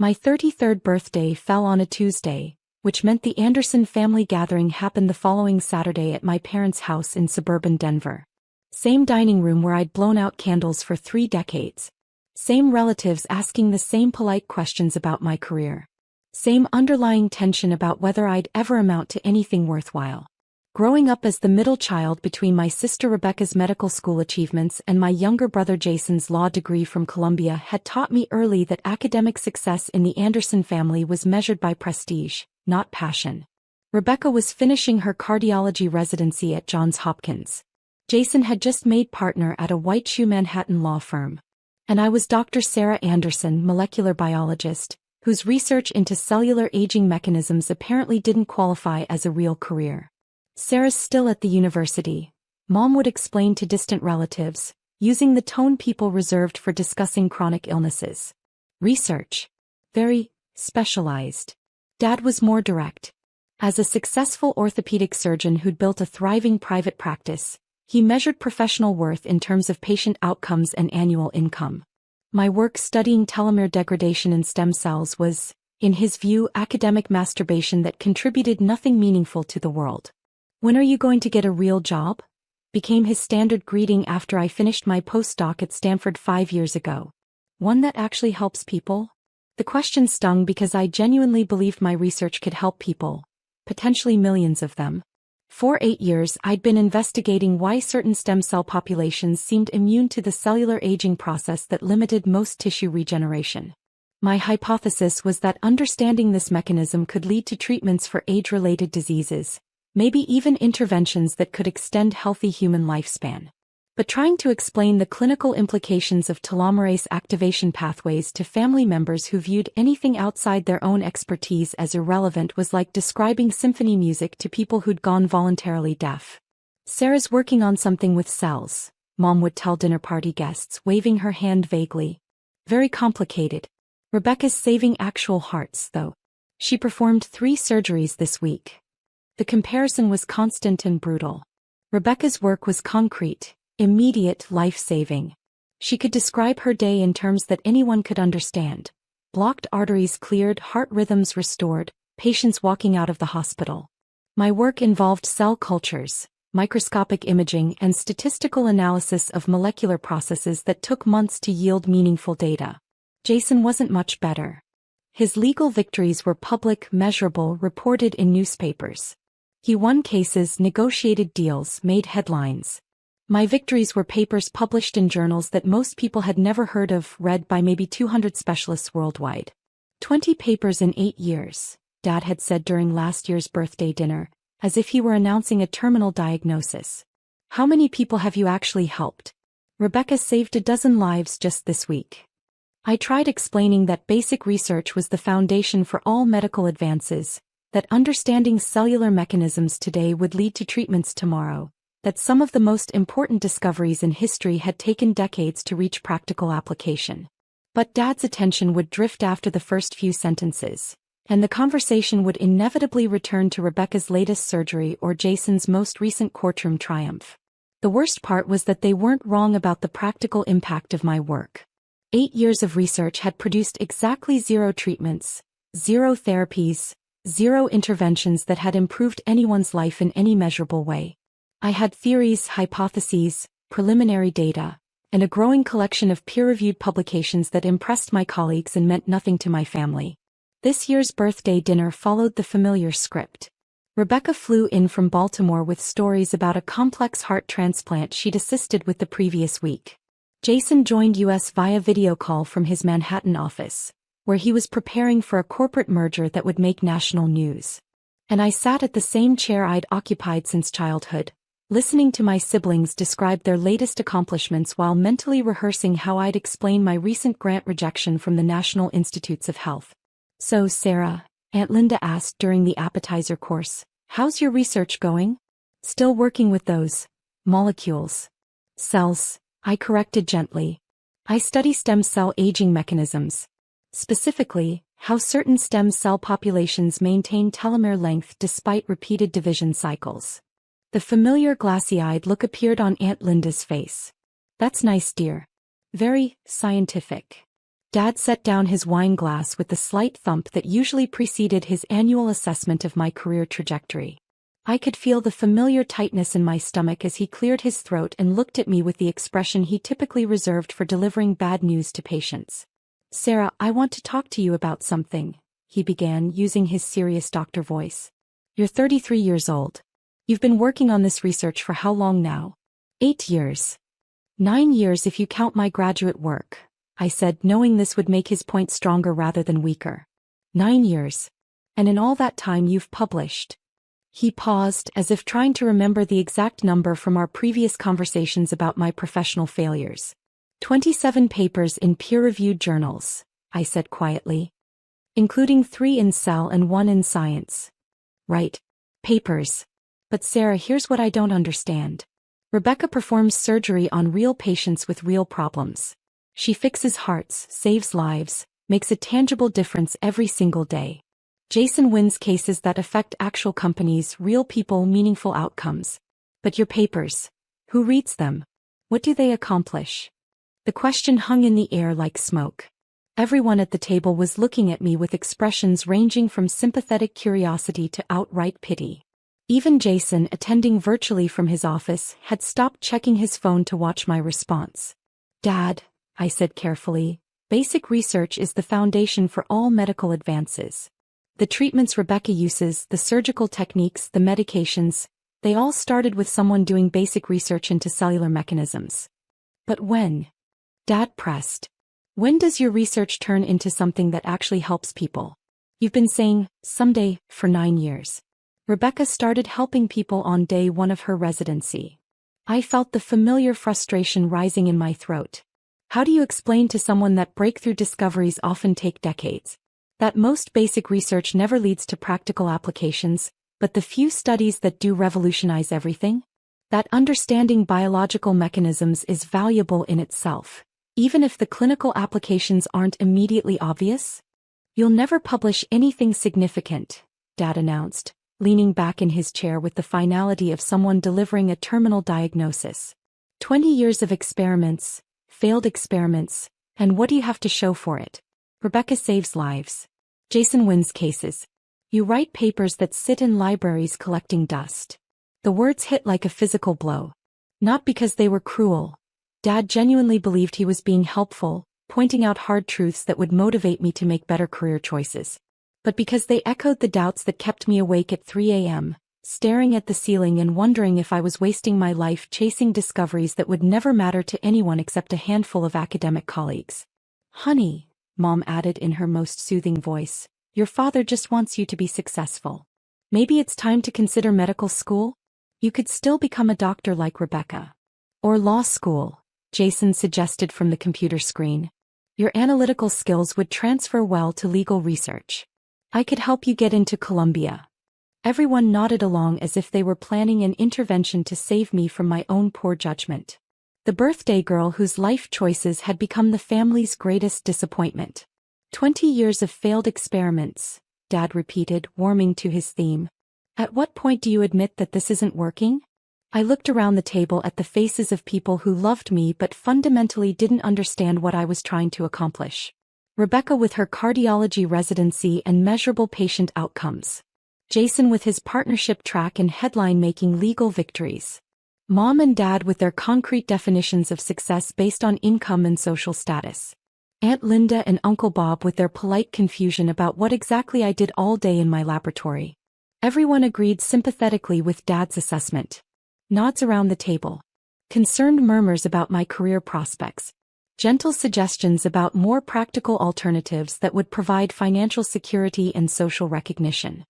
My 33rd birthday fell on a Tuesday, which meant the Anderson family gathering happened the following Saturday at my parents' house in suburban Denver. Same dining room where I'd blown out candles for 3 decades. Same relatives asking the same polite questions about my career. Same underlying tension about whether I'd ever amount to anything worthwhile. Growing up as the middle child between my sister Rebecca's medical school achievements and my younger brother Jason's law degree from Columbia had taught me early that academic success in the Anderson family was measured by prestige, not passion. Rebecca was finishing her cardiology residency at Johns Hopkins. Jason had just made partner at a White Shoe Manhattan law firm. And I was Dr. Sarah Anderson, molecular biologist, whose research into cellular aging mechanisms apparently didn't qualify as a real career. Sarah's still at the university, Mom would explain to distant relatives, using the tone people reserved for discussing chronic illnesses. Research. Very specialized. Dad was more direct. As a successful orthopedic surgeon who'd built a thriving private practice, he measured professional worth in terms of patient outcomes and annual income. My work studying telomere degradation in stem cells was, in his view, academic masturbation that contributed nothing meaningful to the world. "When are you going to get a real job?" became his standard greeting after I finished my postdoc at Stanford 5 years ago. One that actually helps people? The question stung because I genuinely believed my research could help people, potentially millions of them. For 8 years I'd been investigating why certain stem cell populations seemed immune to the cellular aging process that limited most tissue regeneration. My hypothesis was that understanding this mechanism could lead to treatments for age-related diseases, maybe even interventions that could extend healthy human lifespan. But trying to explain the clinical implications of telomerase activation pathways to family members who viewed anything outside their own expertise as irrelevant was like describing symphony music to people who'd gone voluntarily deaf. "Sarah's working on something with cells," Mom would tell dinner party guests, waving her hand vaguely. "Very complicated. Rebecca's saving actual hearts, though. She performed 3 surgeries this week." The comparison was constant and brutal. Rebecca's work was concrete, immediate, life-saving. She could describe her day in terms that anyone could understand. Blocked arteries cleared, heart rhythms restored, patients walking out of the hospital. My work involved cell cultures, microscopic imaging, and statistical analysis of molecular processes that took months to yield meaningful data. Jason wasn't much better. His legal victories were public, measurable, reported in newspapers. He won cases, negotiated deals, made headlines. My victories were papers published in journals that most people had never heard of, read by maybe 200 specialists worldwide. 20 papers in 8 years, Dad had said during last year's birthday dinner, as if he were announcing a terminal diagnosis. "How many people have you actually helped?" "Rebecca saved a dozen lives just this week." I tried explaining that basic research was the foundation for all medical advances, that understanding cellular mechanisms today would lead to treatments tomorrow, that some of the most important discoveries in history had taken decades to reach practical application. But Dad's attention would drift after the first few sentences, and the conversation would inevitably return to Rebecca's latest surgery or Jason's most recent courtroom triumph. The worst part was that they weren't wrong about the practical impact of my work. 8 years of research had produced exactly 0 treatments, 0 therapies, 0 interventions that had improved anyone's life in any measurable way. I had theories, hypotheses, preliminary data, and a growing collection of peer-reviewed publications that impressed my colleagues and meant nothing to my family. This year's birthday dinner followed the familiar script. Rebecca flew in from Baltimore with stories about a complex heart transplant she'd assisted with the previous week. Jason joined us via video call from his Manhattan office, where he was preparing for a corporate merger that would make national news. And I sat at the same chair I'd occupied since childhood, listening to my siblings describe their latest accomplishments while mentally rehearsing how I'd explain my recent grant rejection from the National Institutes of Health. "So, Sarah," Aunt Linda asked during the appetizer course, "how's your research going?" "Still working with those molecules." "Cells," I corrected gently. "I study stem cell aging mechanisms. Specifically, how certain stem cell populations maintain telomere length despite repeated division cycles." The familiar glassy-eyed look appeared on Aunt Linda's face. "That's nice, dear. Very scientific." Dad set down his wine glass with the slight thump that usually preceded his annual assessment of my career trajectory. I could feel the familiar tightness in my stomach as he cleared his throat and looked at me with the expression he typically reserved for delivering bad news to patients. "Sarah, I want to talk to you about something," he began, using his serious doctor voice. "You're 33 years old. You've been working on this research for how long now?" 8 years. 9 years if you count my graduate work, I said, knowing this would make his point stronger rather than weaker. 9 years. And in all that time you've published. He paused, as if trying to remember the exact number from our previous conversations about my professional failures. 27 papers in peer-reviewed journals, I said quietly. Including 3 in Cell and 1 in Science. Right. Papers. But Sarah, here's what I don't understand. Rebecca performs surgery on real patients with real problems. She fixes hearts, saves lives, makes a tangible difference every single day. Jason wins cases that affect actual companies, real people, meaningful outcomes. But your papers, who reads them? What do they accomplish? The question hung in the air like smoke. Everyone at the table was looking at me with expressions ranging from sympathetic curiosity to outright pity. Even Jason, attending virtually from his office, had stopped checking his phone to watch my response. "Dad," I said carefully, "basic research is the foundation for all medical advances. The treatments Rebecca uses, the surgical techniques, the medications, they all started with someone doing basic research into cellular mechanisms." "But when?" Dad pressed. "When does your research turn into something that actually helps people? You've been saying, someday, for 9 years. Rebecca started helping people on day 1 of her residency." I felt the familiar frustration rising in my throat. How do you explain to someone that breakthrough discoveries often take decades? That most basic research never leads to practical applications, but the few studies that do revolutionize everything? That understanding biological mechanisms is valuable in itself, even if the clinical applications aren't immediately obvious? "You'll never publish anything significant," Dad announced, leaning back in his chair with the finality of someone delivering a terminal diagnosis. 20 years of experiments, failed experiments, and what do you have to show for it? Rebecca saves lives. Jason wins cases. You write papers that sit in libraries collecting dust. The words hit like a physical blow. Not because they were cruel. Dad genuinely believed he was being helpful, pointing out hard truths that would motivate me to make better career choices. But because they echoed the doubts that kept me awake at 3 a.m., staring at the ceiling and wondering if I was wasting my life chasing discoveries that would never matter to anyone except a handful of academic colleagues. "Honey," Mom added in her most soothing voice, "your father just wants you to be successful. Maybe it's time to consider medical school? You could still become a doctor like Rebecca. Or law school," Jason suggested from the computer screen. "Your analytical skills would transfer well to legal research. I could help you get into Columbia." Everyone nodded along as if they were planning an intervention to save me from my own poor judgment. The birthday girl whose life choices had become the family's greatest disappointment. 20 years of failed experiments, Dad repeated, warming to his theme. "At what point do you admit that this isn't working?" I looked around the table at the faces of people who loved me but fundamentally didn't understand what I was trying to accomplish. Rebecca with her cardiology residency and measurable patient outcomes. Jason with his partnership track and headline-making legal victories. Mom and Dad with their concrete definitions of success based on income and social status. Aunt Linda and Uncle Bob with their polite confusion about what exactly I did all day in my laboratory. Everyone agreed sympathetically with Dad's assessment. Nods around the table. Concerned murmurs about my career prospects. Gentle suggestions about more practical alternatives that would provide financial security and social recognition.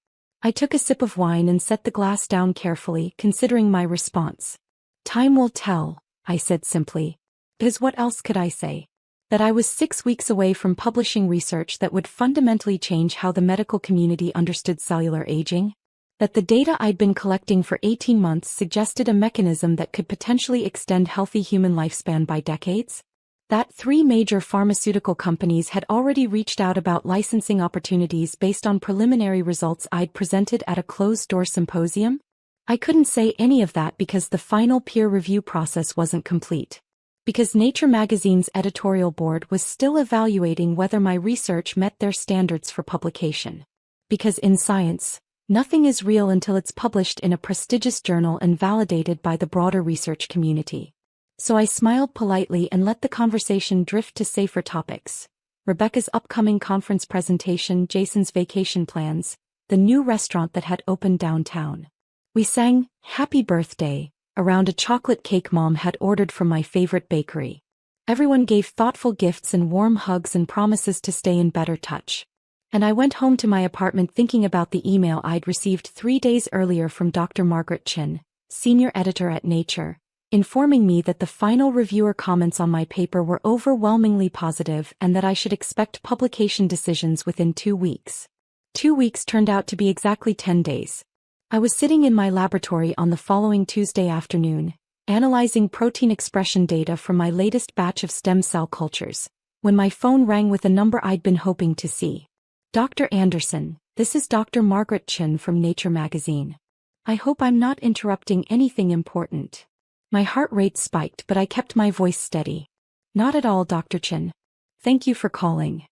I took a sip of wine and set the glass down carefully, considering my response. "Time will tell," I said simply. Because what else could I say? That I was 6 weeks away from publishing research that would fundamentally change how the medical community understood cellular aging? That the data I'd been collecting for 18 months suggested a mechanism that could potentially extend healthy human lifespan by decades? That 3 major pharmaceutical companies had already reached out about licensing opportunities based on preliminary results I'd presented at a closed-door symposium? I couldn't say any of that because the final peer review process wasn't complete. Because Nature magazine's editorial board was still evaluating whether my research met their standards for publication. Because in science, nothing is real until it's published in a prestigious journal and validated by the broader research community. So I smiled politely and let the conversation drift to safer topics. Rebecca's upcoming conference presentation, Jason's vacation plans, the new restaurant that had opened downtown. We sang "Happy Birthday" around a chocolate cake Mom had ordered from my favorite bakery. Everyone gave thoughtful gifts and warm hugs and promises to stay in better touch. And I went home to my apartment thinking about the email I'd received 3 days earlier from Dr. Margaret Chin, senior editor at Nature, informing me that the final reviewer comments on my paper were overwhelmingly positive and that I should expect publication decisions within 2 weeks. 2 weeks turned out to be exactly 10 days. I was sitting in my laboratory on the following Tuesday afternoon, analyzing protein expression data from my latest batch of stem cell cultures, when my phone rang with a number I'd been hoping to see. "Dr. Anderson, this is Dr. Margaret Chin from Nature magazine. I hope I'm not interrupting anything important." My heart rate spiked, but I kept my voice steady. "Not at all, Dr. Chin. Thank you for calling.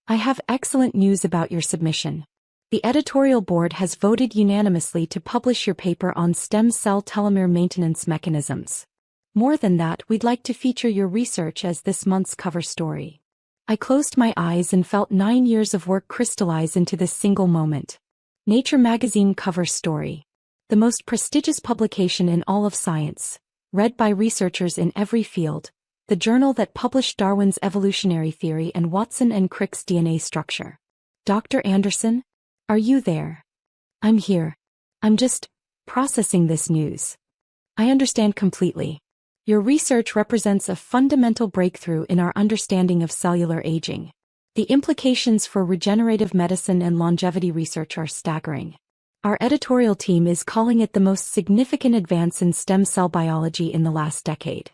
I have excellent news about your submission. The editorial board has voted unanimously to publish your paper on stem cell telomere maintenance mechanisms. More than that, we'd like to feature your research as this month's cover story." I closed my eyes and felt 9 years of work crystallize into this single moment. Nature magazine cover story. The most prestigious publication in all of science, read by researchers in every field, the journal that published Darwin's evolutionary theory and Watson and Crick's DNA structure. "Dr. Anderson? Are you there?" "I'm here. I'm just processing this news." "I understand completely. Your research represents a fundamental breakthrough in our understanding of cellular aging. The implications for regenerative medicine and longevity research are staggering. Our editorial team is calling it the most significant advance in stem cell biology in the last decade."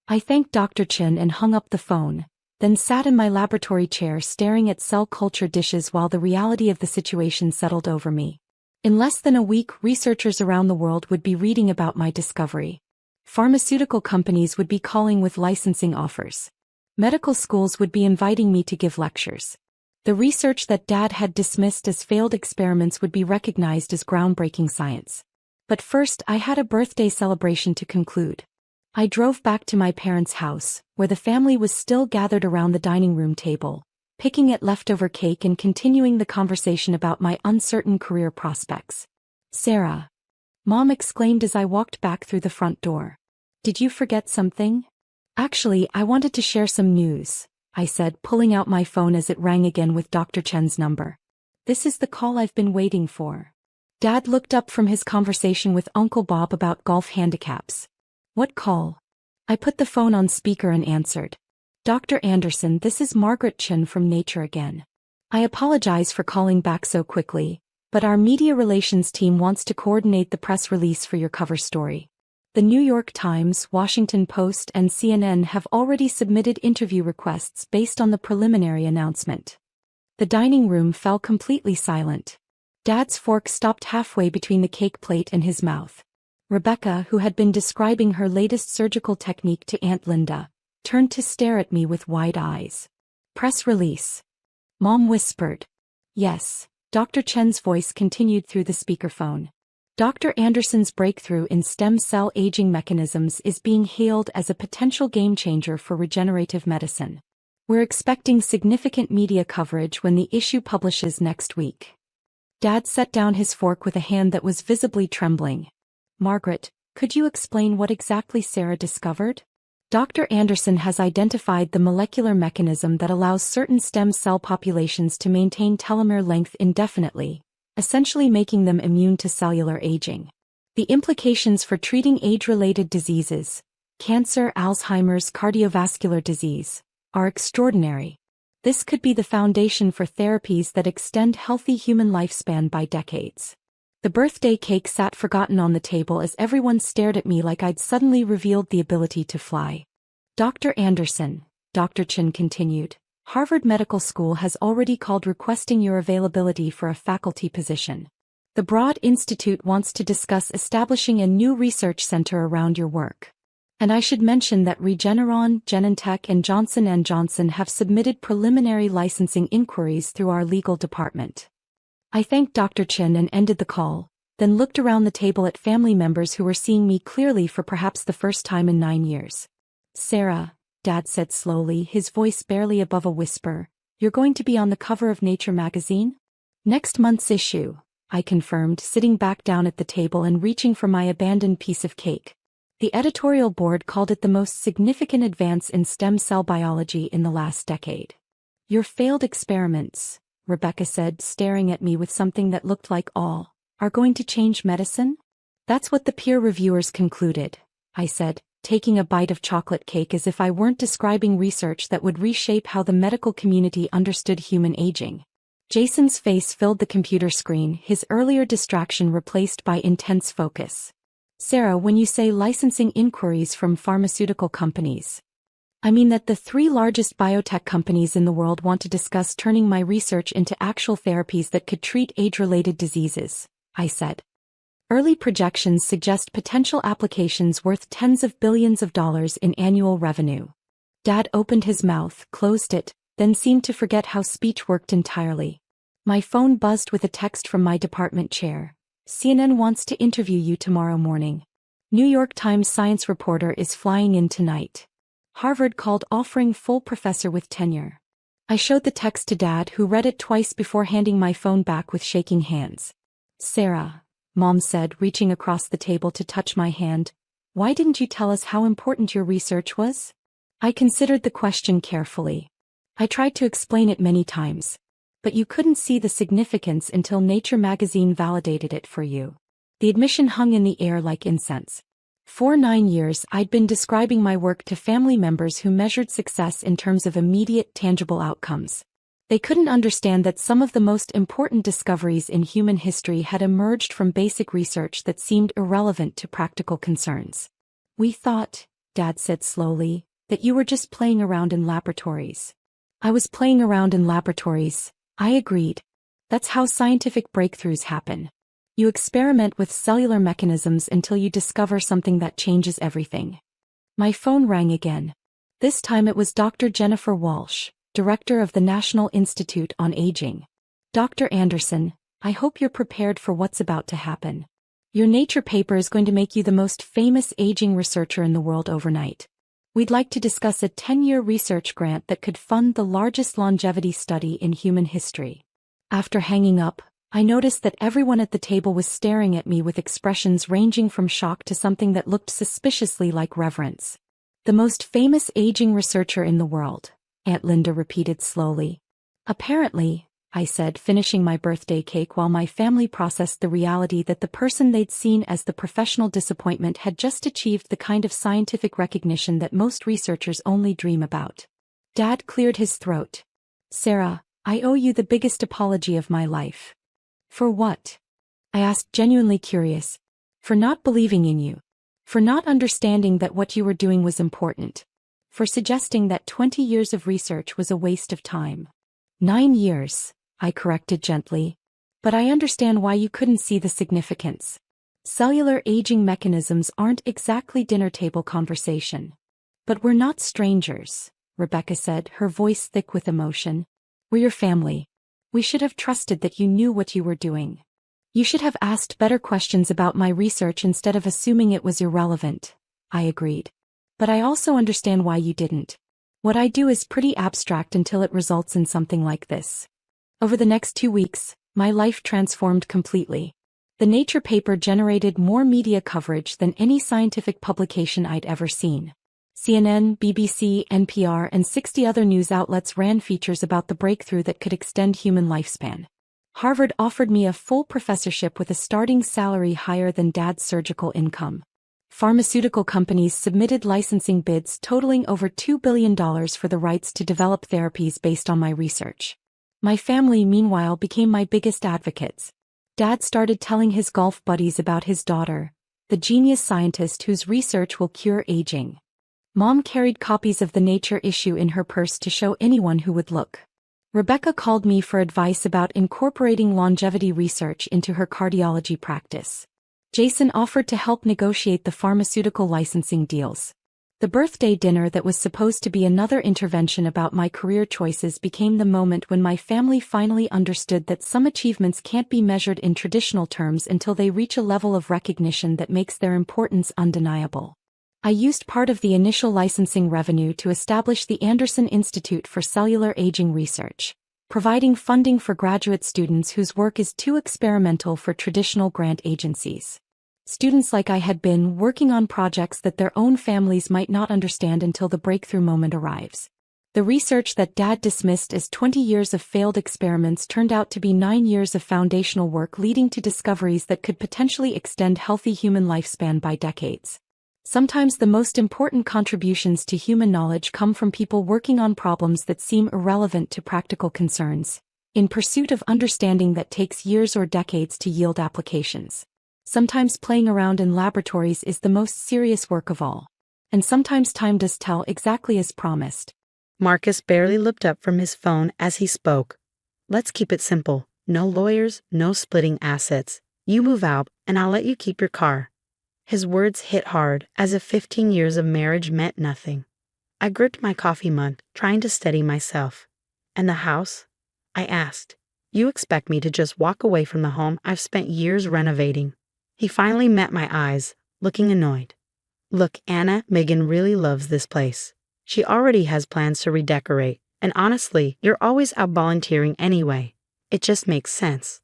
I thanked Dr. Chin and hung up the phone, then sat in my laboratory chair staring at cell culture dishes while the reality of the situation settled over me. In less than a week, researchers around the world would be reading about my discovery. Pharmaceutical companies would be calling with licensing offers. Medical schools would be inviting me to give lectures. The research that Dad had dismissed as failed experiments would be recognized as groundbreaking science. But first, I had a birthday celebration to conclude. I drove back to my parents' house, where the family was still gathered around the dining room table, picking at leftover cake and continuing the conversation about my uncertain career prospects. "Sarah," Mom exclaimed as I walked back through the front door. "Did you forget something?" "Actually, I wanted to share some news," I said, pulling out my phone as it rang again with Dr. Chen's number. "This is the call I've been waiting for." Dad looked up from his conversation with Uncle Bob about golf handicaps. "What call?" I put the phone on speaker and answered. "Dr. Anderson, this is Margaret Chin from Nature again. I apologize for calling back so quickly, but our media relations team wants to coordinate the press release for your cover story. The New York Times, Washington Post, and CNN have already submitted interview requests based on the preliminary announcement." The dining room fell completely silent. Dad's fork stopped halfway between the cake plate and his mouth. Rebecca, who had been describing her latest surgical technique to Aunt Linda, turned to stare at me with wide eyes. "Press release?" Mom whispered. "Yes." Dr. Chen's voice continued through the speakerphone. "Dr. Anderson's breakthrough in stem cell aging mechanisms is being hailed as a potential game-changer for regenerative medicine. We're expecting significant media coverage when the issue publishes next week." Dad set down his fork with a hand that was visibly trembling. "Margaret, could you explain what exactly Sarah discovered?" "Dr. Anderson has identified the molecular mechanism that allows certain stem cell populations to maintain telomere length indefinitely, essentially making them immune to cellular aging. The implications for treating age-related diseases, cancer, Alzheimer's, cardiovascular disease, are extraordinary. This could be the foundation for therapies that extend healthy human lifespan by decades." The birthday cake sat forgotten on the table as everyone stared at me like I'd suddenly revealed the ability to fly. "Dr. Anderson," Dr. Chin continued, "Harvard Medical School has already called requesting your availability for a faculty position. The Broad Institute wants to discuss establishing a new research center around your work. And I should mention that Regeneron, Genentech and Johnson & Johnson have submitted preliminary licensing inquiries through our legal department. I thanked Dr. Chin and ended the call, then looked around the table at family members who were seeing me clearly for perhaps the first time in 9 years. Sarah, Dad said slowly, his voice barely above a whisper, you're going to be on the cover of Nature magazine? Next month's issue, I confirmed, sitting back down at the table and reaching for my abandoned piece of cake. The editorial board called it the most significant advance in stem cell biology in the last decade. Your failed experiments, Rebecca said, staring at me with something that looked like awe, are going to change medicine? That's what the peer reviewers concluded, I said, taking a bite of chocolate cake as if I weren't describing research that would reshape how the medical community understood human aging. Jason's face filled the computer screen, his earlier distraction replaced by intense focus. Sarah, when you say licensing inquiries from pharmaceutical companies, I mean that the 3 largest biotech companies in the world want to discuss turning my research into actual therapies that could treat age-related diseases, I said. Early projections suggest potential applications worth tens of billions of dollars in annual revenue. Dad opened his mouth, closed it, then seemed to forget how speech worked entirely. My phone buzzed with a text from my department chair. CNN wants to interview you tomorrow morning. New York Times science reporter is flying in tonight. Harvard called offering full professor with tenure. I showed the text to Dad, who read it twice before handing my phone back with shaking hands. Sarah, Mom said, reaching across the table to touch my hand, why didn't you tell us how important your research was? I considered the question carefully. I tried to explain it many times. But you couldn't see the significance until Nature magazine validated it for you. The admission hung in the air like incense. For 9 years I'd been describing my work to family members who measured success in terms of immediate, tangible outcomes. They couldn't understand that some of the most important discoveries in human history had emerged from basic research that seemed irrelevant to practical concerns. We thought, Dad said slowly, that you were just playing around in laboratories. I was playing around in laboratories, I agreed. That's how scientific breakthroughs happen. You experiment with cellular mechanisms until you discover something that changes everything. My phone rang again. This time it was Dr. Jennifer Walsh, director of the National Institute on Aging. Dr. Anderson, I hope you're prepared for what's about to happen. Your Nature paper is going to make you the most famous aging researcher in the world overnight. We'd like to discuss a 10-year research grant that could fund the largest longevity study in human history. After hanging up, I noticed that everyone at the table was staring at me with expressions ranging from shock to something that looked suspiciously like reverence. The most famous aging researcher in the world, Aunt Linda repeated slowly. Apparently, I said, finishing my birthday cake while my family processed the reality that the person they'd seen as the professional disappointment had just achieved the kind of scientific recognition that most researchers only dream about. Dad cleared his throat. Sarah, I owe you the biggest apology of my life. For what? I asked, genuinely curious. For not believing in you. For not understanding that what you were doing was important. For suggesting that 20 years of research was a waste of time. 9 years. I corrected gently. But I understand why you couldn't see the significance. Cellular aging mechanisms aren't exactly dinner table conversation. But we're not strangers, Rebecca said, her voice thick with emotion. We're your family. We should have trusted that you knew what you were doing. You should have asked better questions about my research instead of assuming it was irrelevant, I agreed. But I also understand why you didn't. What I do is pretty abstract until it results in something like this. Over the next 2 weeks, my life transformed completely. The Nature paper generated more media coverage than any scientific publication I'd ever seen. CNN, BBC, NPR, and 60 other news outlets ran features about the breakthrough that could extend human lifespan. Harvard offered me a full professorship with a starting salary higher than Dad's surgical income. Pharmaceutical companies submitted licensing bids totaling over $2 billion for the rights to develop therapies based on my research. My family, meanwhile, became my biggest advocates. Dad started telling his golf buddies about his daughter, the genius scientist whose research will cure aging. Mom carried copies of the Nature issue in her purse to show anyone who would look. Rebecca called me for advice about incorporating longevity research into her cardiology practice. Jason offered to help negotiate the pharmaceutical licensing deals. The birthday dinner that was supposed to be another intervention about my career choices became the moment when my family finally understood that some achievements can't be measured in traditional terms until they reach a level of recognition that makes their importance undeniable. I used part of the initial licensing revenue to establish the Anderson Institute for Cellular Aging Research, providing funding for graduate students whose work is too experimental for traditional grant agencies. Students like I had been working on projects that their own families might not understand until the breakthrough moment arrives. The research that Dad dismissed as 20 years of failed experiments turned out to be 9 years of foundational work leading to discoveries that could potentially extend healthy human lifespan by decades. Sometimes the most important contributions to human knowledge come from people working on problems that seem irrelevant to practical concerns, in pursuit of understanding that takes years or decades to yield applications. Sometimes playing around in laboratories is the most serious work of all. And sometimes time does tell exactly as promised. Marcus barely looked up from his phone as he spoke. Let's keep it simple. No lawyers, no splitting assets. You move out, and I'll let you keep your car. His words hit hard, as if 15 years of marriage meant nothing. I gripped my coffee mug, trying to steady myself. And the house? I asked. You expect me to just walk away from the home I've spent years renovating? He finally met my eyes, looking annoyed. Look, Anna, Megan really loves this place. She already has plans to redecorate, and honestly, you're always out volunteering anyway. It just makes sense.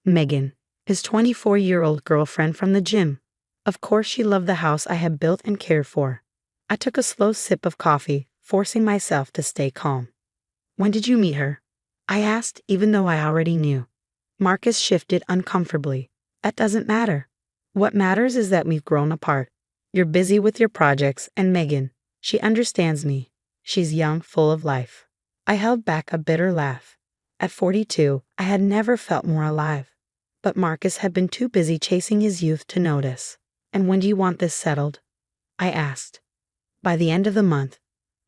Megan, his 24-year-old girlfriend from the gym. Of course she loved the house I had built and cared for. I took a slow sip of coffee, forcing myself to stay calm. When did you meet her? I asked, even though I already knew. Marcus shifted uncomfortably. That doesn't matter. What matters is that we've grown apart. You're busy with your projects, and Megan, she understands me. She's young, full of life. I held back a bitter laugh. At 42, I had never felt more alive. But Marcus had been too busy chasing his youth to notice. And when do you want this settled? I asked. By the end of the month.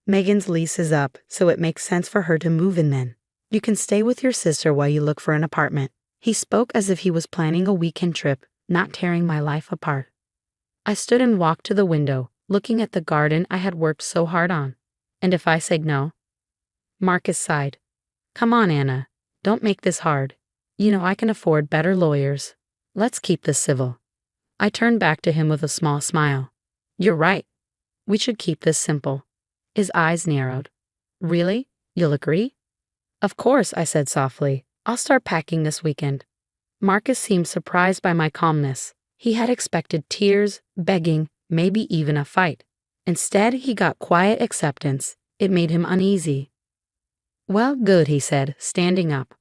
Megan's lease is up, so it makes sense for her to move in then. You can stay with your sister while you look for an apartment. He spoke as if he was planning a weekend trip, not tearing my life apart. I stood and walked to the window, looking at the garden I had worked so hard on. And if I said no? Marcus sighed. Come on, Anna. Don't make this hard. You know I can afford better lawyers. Let's keep this civil. I turned back to him with a small smile. You're right. We should keep this simple. His eyes narrowed. Really? You'll agree? Of course, I said softly. I'll start packing this weekend. Marcus seemed surprised by my calmness. He had expected tears, begging, maybe even a fight. Instead, he got quiet acceptance. It made him uneasy. Well, good, he said, standing up.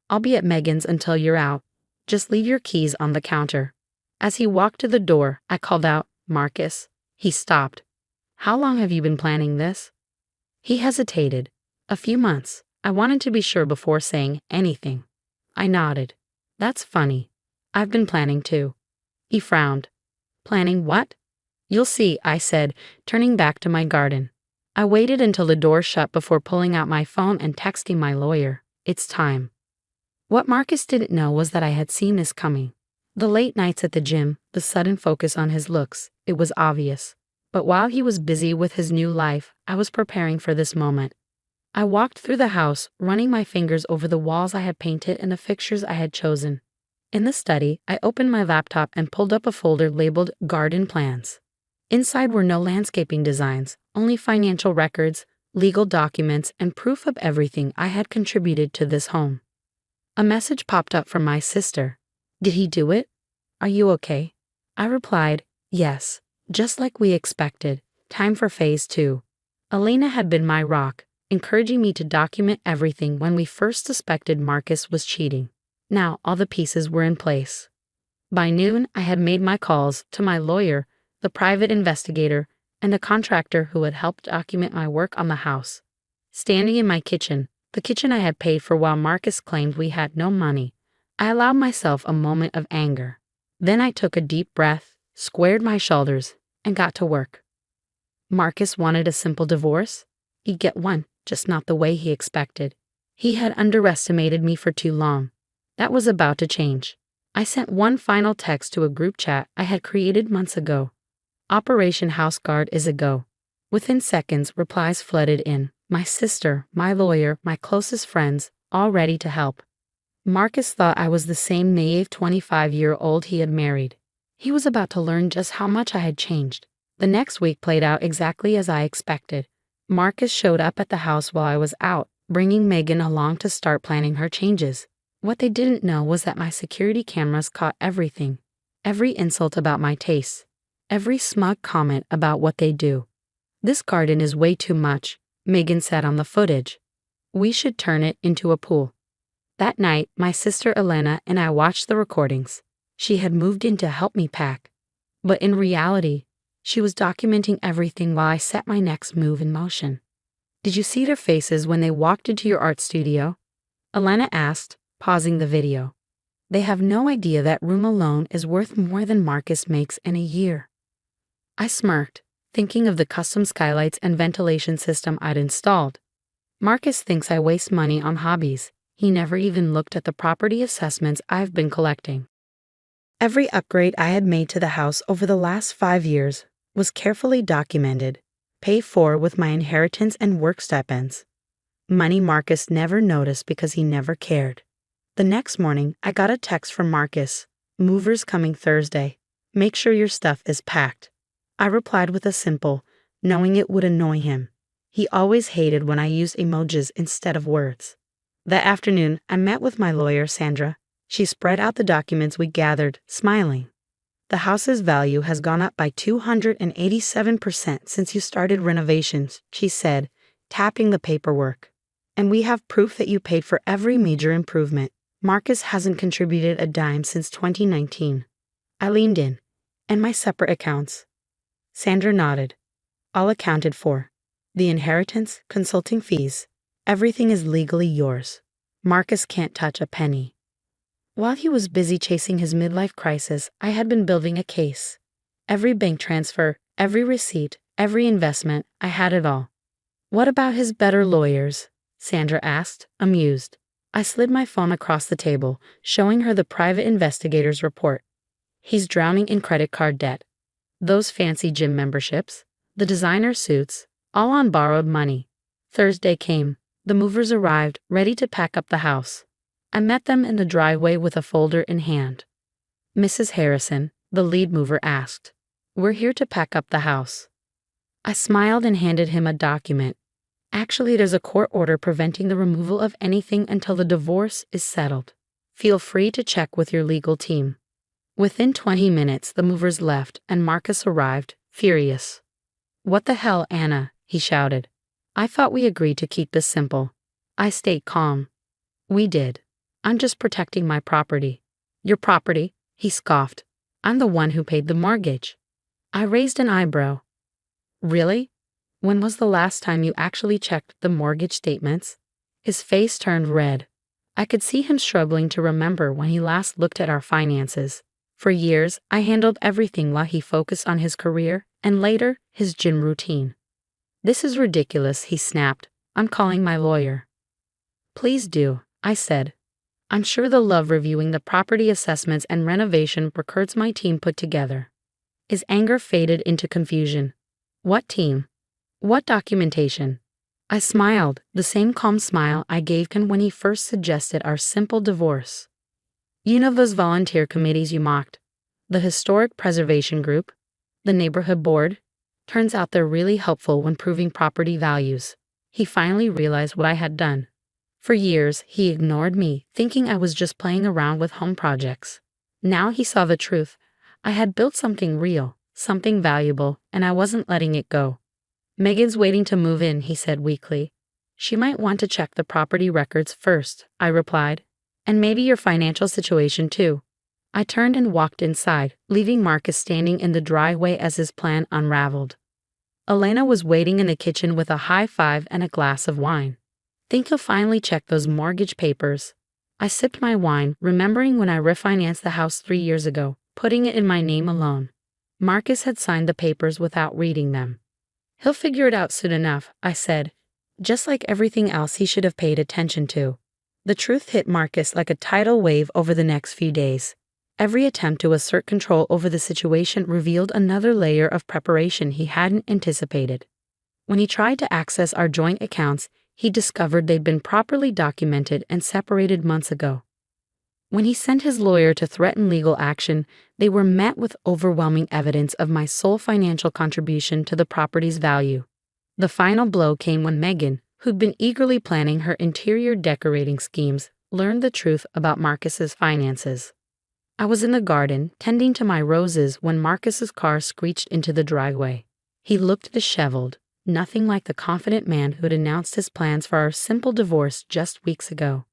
I'll be at Megan's until you're out. Just leave your keys on the counter. As he walked to the door, I called out, Marcus. He stopped. How long have you been planning this? He hesitated. A few months. I wanted to be sure before saying anything. I nodded. That's funny. I've been planning too. He frowned. Planning what? You'll see, I said, turning back to my garden. I waited until the door shut before pulling out my phone and texting my lawyer. It's time. What Marcus didn't know was that I had seen this coming. The late nights at the gym, the sudden focus on his looks, it was obvious. But while he was busy with his new life, I was preparing for this moment. I walked through the house, running my fingers over the walls I had painted and the fixtures I had chosen. In the study, I opened my laptop and pulled up a folder labeled Garden Plans. Inside were no landscaping designs, only financial records, legal documents, and proof of everything I had contributed to this home. A message popped up from my sister. Did he do it? Are you okay? I replied, yes, just like we expected. Time for phase 2. Elena had been my rock, encouraging me to document everything when we first suspected Marcus was cheating. Now all the pieces were in place. By noon, I had made my calls to my lawyer, the private investigator, and a contractor who had helped document my work on the house. Standing in my kitchen, the kitchen I had paid for while Marcus claimed we had no money, I allowed myself a moment of anger. Then I took a deep breath, squared my shoulders, and got to work. Marcus wanted a simple divorce? He'd get one, just not the way he expected. He had underestimated me for too long. That was about to change. I sent one final text to a group chat I had created months ago. Operation House Guard is a go. Within seconds, replies flooded in. My sister, my lawyer, my closest friends, all ready to help. Marcus thought I was the same naive 25-year-old he had married. He was about to learn just how much I had changed. The next week played out exactly as I expected. Marcus showed up at the house while I was out, bringing Megan along to start planning her changes. What they didn't know was that my security cameras caught everything. Every insult about my tastes. Every smug comment about what they do. This garden is way too much, Megan said on the footage. We should turn it into a pool. That night, my sister Elena and I watched the recordings. She had moved in to help me pack. But in reality, she was documenting everything while I set my next move in motion. Did you see their faces when they walked into your art studio? Elena asked, pausing the video. They have no idea that room alone is worth more than Marcus makes in a year. I smirked, thinking of the custom skylights and ventilation system I'd installed. Marcus thinks I waste money on hobbies. He never even looked at the property assessments I've been collecting. Every upgrade I had made to the house over the last 5 years was carefully documented, paid for with my inheritance and work stipends. Money Marcus never noticed because he never cared. The next morning, I got a text from Marcus. Movers coming Thursday. Make sure your stuff is packed. I replied with a simple, knowing it would annoy him. He always hated when I used emojis instead of words. That afternoon, I met with my lawyer, Sandra. She spread out the documents we gathered, smiling. The house's value has gone up by 287% since you started renovations, she said, tapping the paperwork. And we have proof that you paid for every major improvement. Marcus hasn't contributed a dime since 2019. I leaned in. And my separate accounts. Sandra nodded. All accounted for. The inheritance, consulting fees. Everything is legally yours. Marcus can't touch a penny. While he was busy chasing his midlife crisis, I had been building a case. Every bank transfer, every receipt, every investment, I had it all. What about his better lawyers? Sandra asked, amused. I slid my phone across the table, showing her the private investigator's report. He's drowning in credit card debt. Those fancy gym memberships, the designer suits, all on borrowed money. Thursday came. The movers arrived, ready to pack up the house. I met them in the driveway with a folder in hand. Mrs. Harrison, the lead mover, asked, "We're here to pack up the house." I smiled and handed him a document. Actually, there's a court order preventing the removal of anything until the divorce is settled. Feel free to check with your legal team. Within 20 minutes, the movers left and Marcus arrived, furious. "What the hell, Anna?" he shouted. "I thought we agreed to keep this simple." I stayed calm. "We did. I'm just protecting my property." "Your property?" he scoffed. "I'm the one who paid the mortgage." I raised an eyebrow. "Really? When was the last time you actually checked the mortgage statements?" His face turned red. I could see him struggling to remember when he last looked at our finances. For years, I handled everything while he focused on his career and later, his gym routine. "This is ridiculous," he snapped. "I'm calling my lawyer." "Please do," I said. "I'm sure they'll love reviewing the property assessments and renovation records my team put together." His anger faded into confusion. "What team? What documentation?" I smiled, the same calm smile I gave him when he first suggested our simple divorce. "You know those volunteer committees you mocked? The Historic Preservation Group? The Neighborhood Board? Turns out they're really helpful when proving property values." He finally realized what I had done. For years, he ignored me, thinking I was just playing around with home projects. Now he saw the truth. I had built something real, something valuable, and I wasn't letting it go. "Megan's waiting to move in," he said weakly. "She might want to check the property records first," I replied. "And maybe your financial situation too." I turned and walked inside, leaving Marcus standing in the driveway as his plan unraveled. Elena was waiting in the kitchen with a high five and a glass of wine. "Think you'll finally check those mortgage papers." I sipped my wine, remembering when I refinanced the house 3 years ago, putting it in my name alone. Marcus had signed the papers without reading them. "He'll figure it out soon enough," I said, just like everything else he should have paid attention to. The truth hit Marcus like a tidal wave over the next few days. Every attempt to assert control over the situation revealed another layer of preparation he hadn't anticipated. When he tried to access our joint accounts, he discovered they'd been properly documented and separated months ago. When he sent his lawyer to threaten legal action, they were met with overwhelming evidence of my sole financial contribution to the property's value. The final blow came when Megan, who'd been eagerly planning her interior decorating schemes, learned the truth about Marcus's finances. I was in the garden, tending to my roses, when Marcus's car screeched into the driveway. He looked disheveled, nothing like the confident man who'd announced his plans for our simple divorce just weeks ago.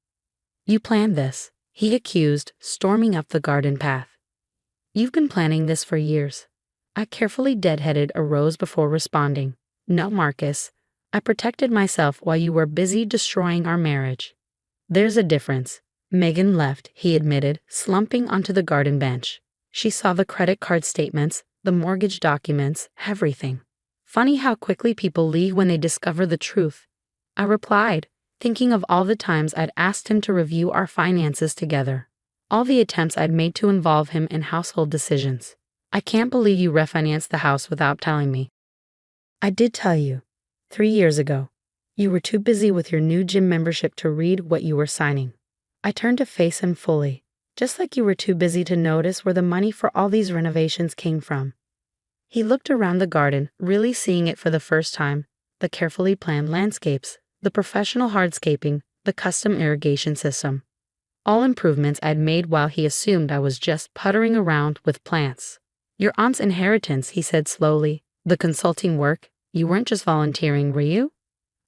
"You planned this," he accused, storming up the garden path. "You've been planning this for years." I carefully deadheaded a rose before responding. "No, Marcus. I protected myself while you were busy destroying our marriage." "There's a difference." Megan left, he admitted, slumping onto the garden bench. She saw the credit card statements, the mortgage documents, everything. "Funny how quickly people leave when they discover the truth," I replied, thinking of all the times I'd asked him to review our finances together. All the attempts I'd made to involve him in household decisions. "I can't believe you refinanced the house without telling me." "I did tell you. 3 years ago. You were too busy with your new gym membership to read what you were signing." I turned to face him fully. "Just like you were too busy to notice where the money for all these renovations came from." He looked around the garden, really seeing it for the first time. The carefully planned landscapes, the professional hardscaping, the custom irrigation system. All improvements I'd made while he assumed I was just puttering around with plants. "Your aunt's inheritance," he said slowly. "The consulting work, you weren't just volunteering, were you?"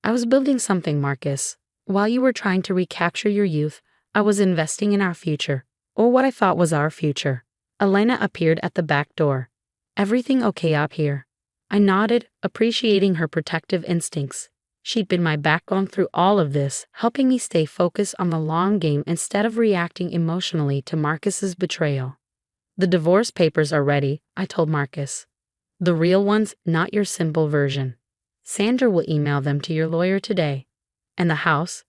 "I was building something, Marcus. While you were trying to recapture your youth, I was investing in our future, or what I thought was our future." Elena appeared at the back door. "Everything okay up here?" I nodded, appreciating her protective instincts. She'd been my backbone through all of this, helping me stay focused on the long game instead of reacting emotionally to Marcus's betrayal. "The divorce papers are ready," I told Marcus. "The real ones, not your simple version. Sandra will email them to your lawyer today. And the house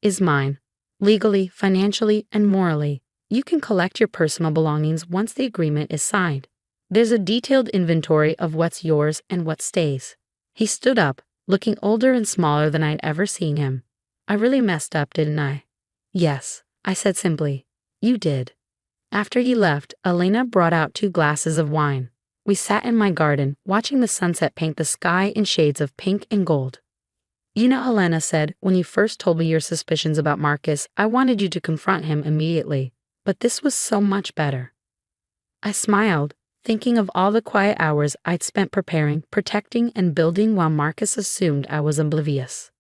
is mine. Legally, financially, and morally. You can collect your personal belongings once the agreement is signed. There's a detailed inventory of what's yours and what stays." He stood up, looking older and smaller than I'd ever seen him. "I really messed up, didn't I?" "Yes," I said simply. "You did." After he left, Elena brought out 2 glasses of wine. We sat in my garden, watching the sunset paint the sky in shades of pink and gold. "You know," Elena said, "when you first told me your suspicions about Marcus, I wanted you to confront him immediately. But this was so much better." I smiled, thinking of all the quiet hours I'd spent preparing, protecting, and building while Marcus assumed I was oblivious.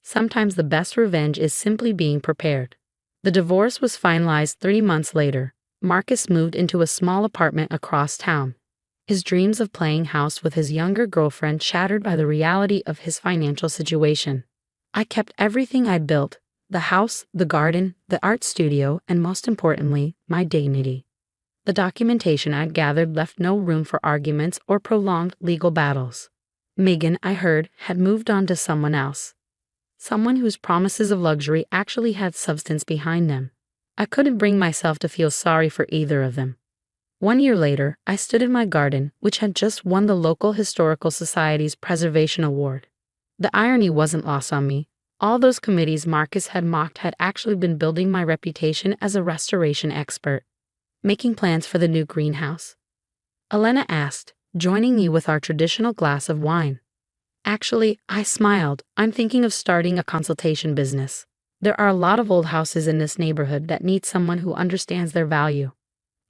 Sometimes the best revenge is simply being prepared. The divorce was finalized 3 months later. Marcus moved into a small apartment across town. His dreams of playing house with his younger girlfriend shattered by the reality of his financial situation. I kept everything I'd built: the house, the garden, the art studio, and most importantly, my dignity. The documentation I'd gathered left no room for arguments or prolonged legal battles. Megan, I heard, had moved on to someone else. Someone whose promises of luxury actually had substance behind them. I couldn't bring myself to feel sorry for either of them. 1 year later, I stood in my garden, which had just won the local historical society's preservation award. The irony wasn't lost on me. All those committees Marcus had mocked had actually been building my reputation as a restoration expert. "Making plans for the new greenhouse?" Elena asked, joining me with our traditional glass of wine. "Actually," I smiled, "I'm thinking of starting a consultation business. There are a lot of old houses in this neighborhood that need someone who understands their value."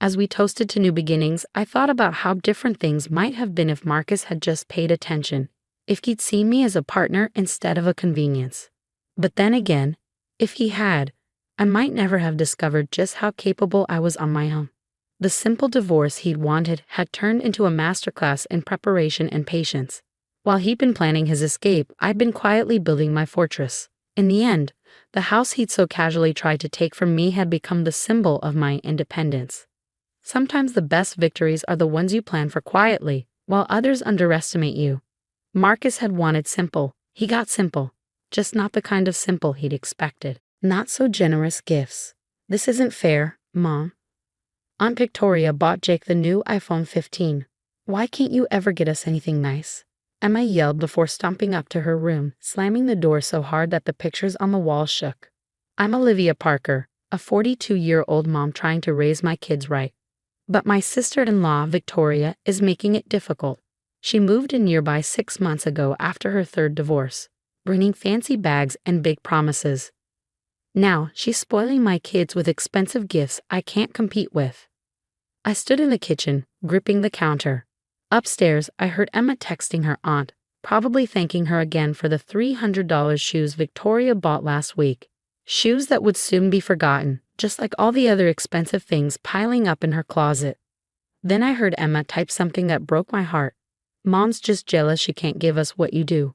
As we toasted to new beginnings, I thought about how different things might have been if Marcus had just paid attention, if he'd seen me as a partner instead of a convenience. But then again, if he had, I might never have discovered just how capable I was on my own. The simple divorce he'd wanted had turned into a masterclass in preparation and patience. While he'd been planning his escape, I'd been quietly building my fortress. In the end, the house he'd so casually tried to take from me had become the symbol of my independence. Sometimes the best victories are the ones you plan for quietly, while others underestimate you. Marcus had wanted simple. He got simple. Just not the kind of simple he'd expected. Not so generous gifts. "This isn't fair, Mom. Aunt Victoria bought Jake the new iPhone 15. Why can't you ever get us anything nice?" Emma yelled before stomping up to her room, slamming the door so hard that the pictures on the wall shook. I'm Olivia Parker, a 42-year-old mom trying to raise my kids right. But my sister-in-law, Victoria, is making it difficult. She moved in nearby 6 months ago after her third divorce, bringing fancy bags and big promises. Now, she's spoiling my kids with expensive gifts I can't compete with. I stood in the kitchen, gripping the counter. Upstairs, I heard Emma texting her aunt, probably thanking her again for the $300 shoes Victoria bought last week. Shoes that would soon be forgotten, just like all the other expensive things piling up in her closet. Then I heard Emma type something that broke my heart. Mom's just jealous she can't give us what you do.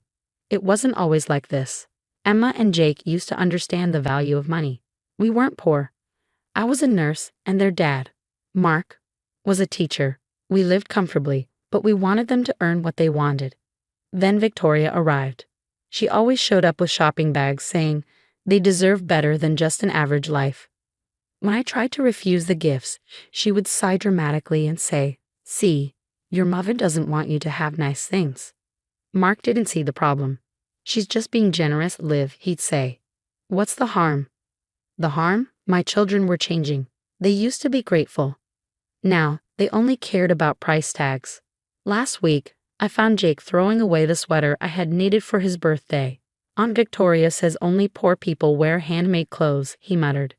It wasn't always like this. Emma and Jake used to understand the value of money. We weren't poor. I was a nurse, and their dad, Mark, was a teacher. We lived comfortably, but we wanted them to earn what they wanted. Then Victoria arrived. She always showed up with shopping bags saying they deserve better than just an average life. When I tried to refuse the gifts, she would sigh dramatically and say, "See, your mother doesn't want you to have nice things." Mark didn't see the problem. "She's just being generous, Liv," he'd say. "What's the harm?" The harm? My children were changing. They used to be grateful. Now, they only cared about price tags. Last week, I found Jake throwing away the sweater I had knitted for his birthday. "Aunt Victoria says only poor people wear handmade clothes," he muttered.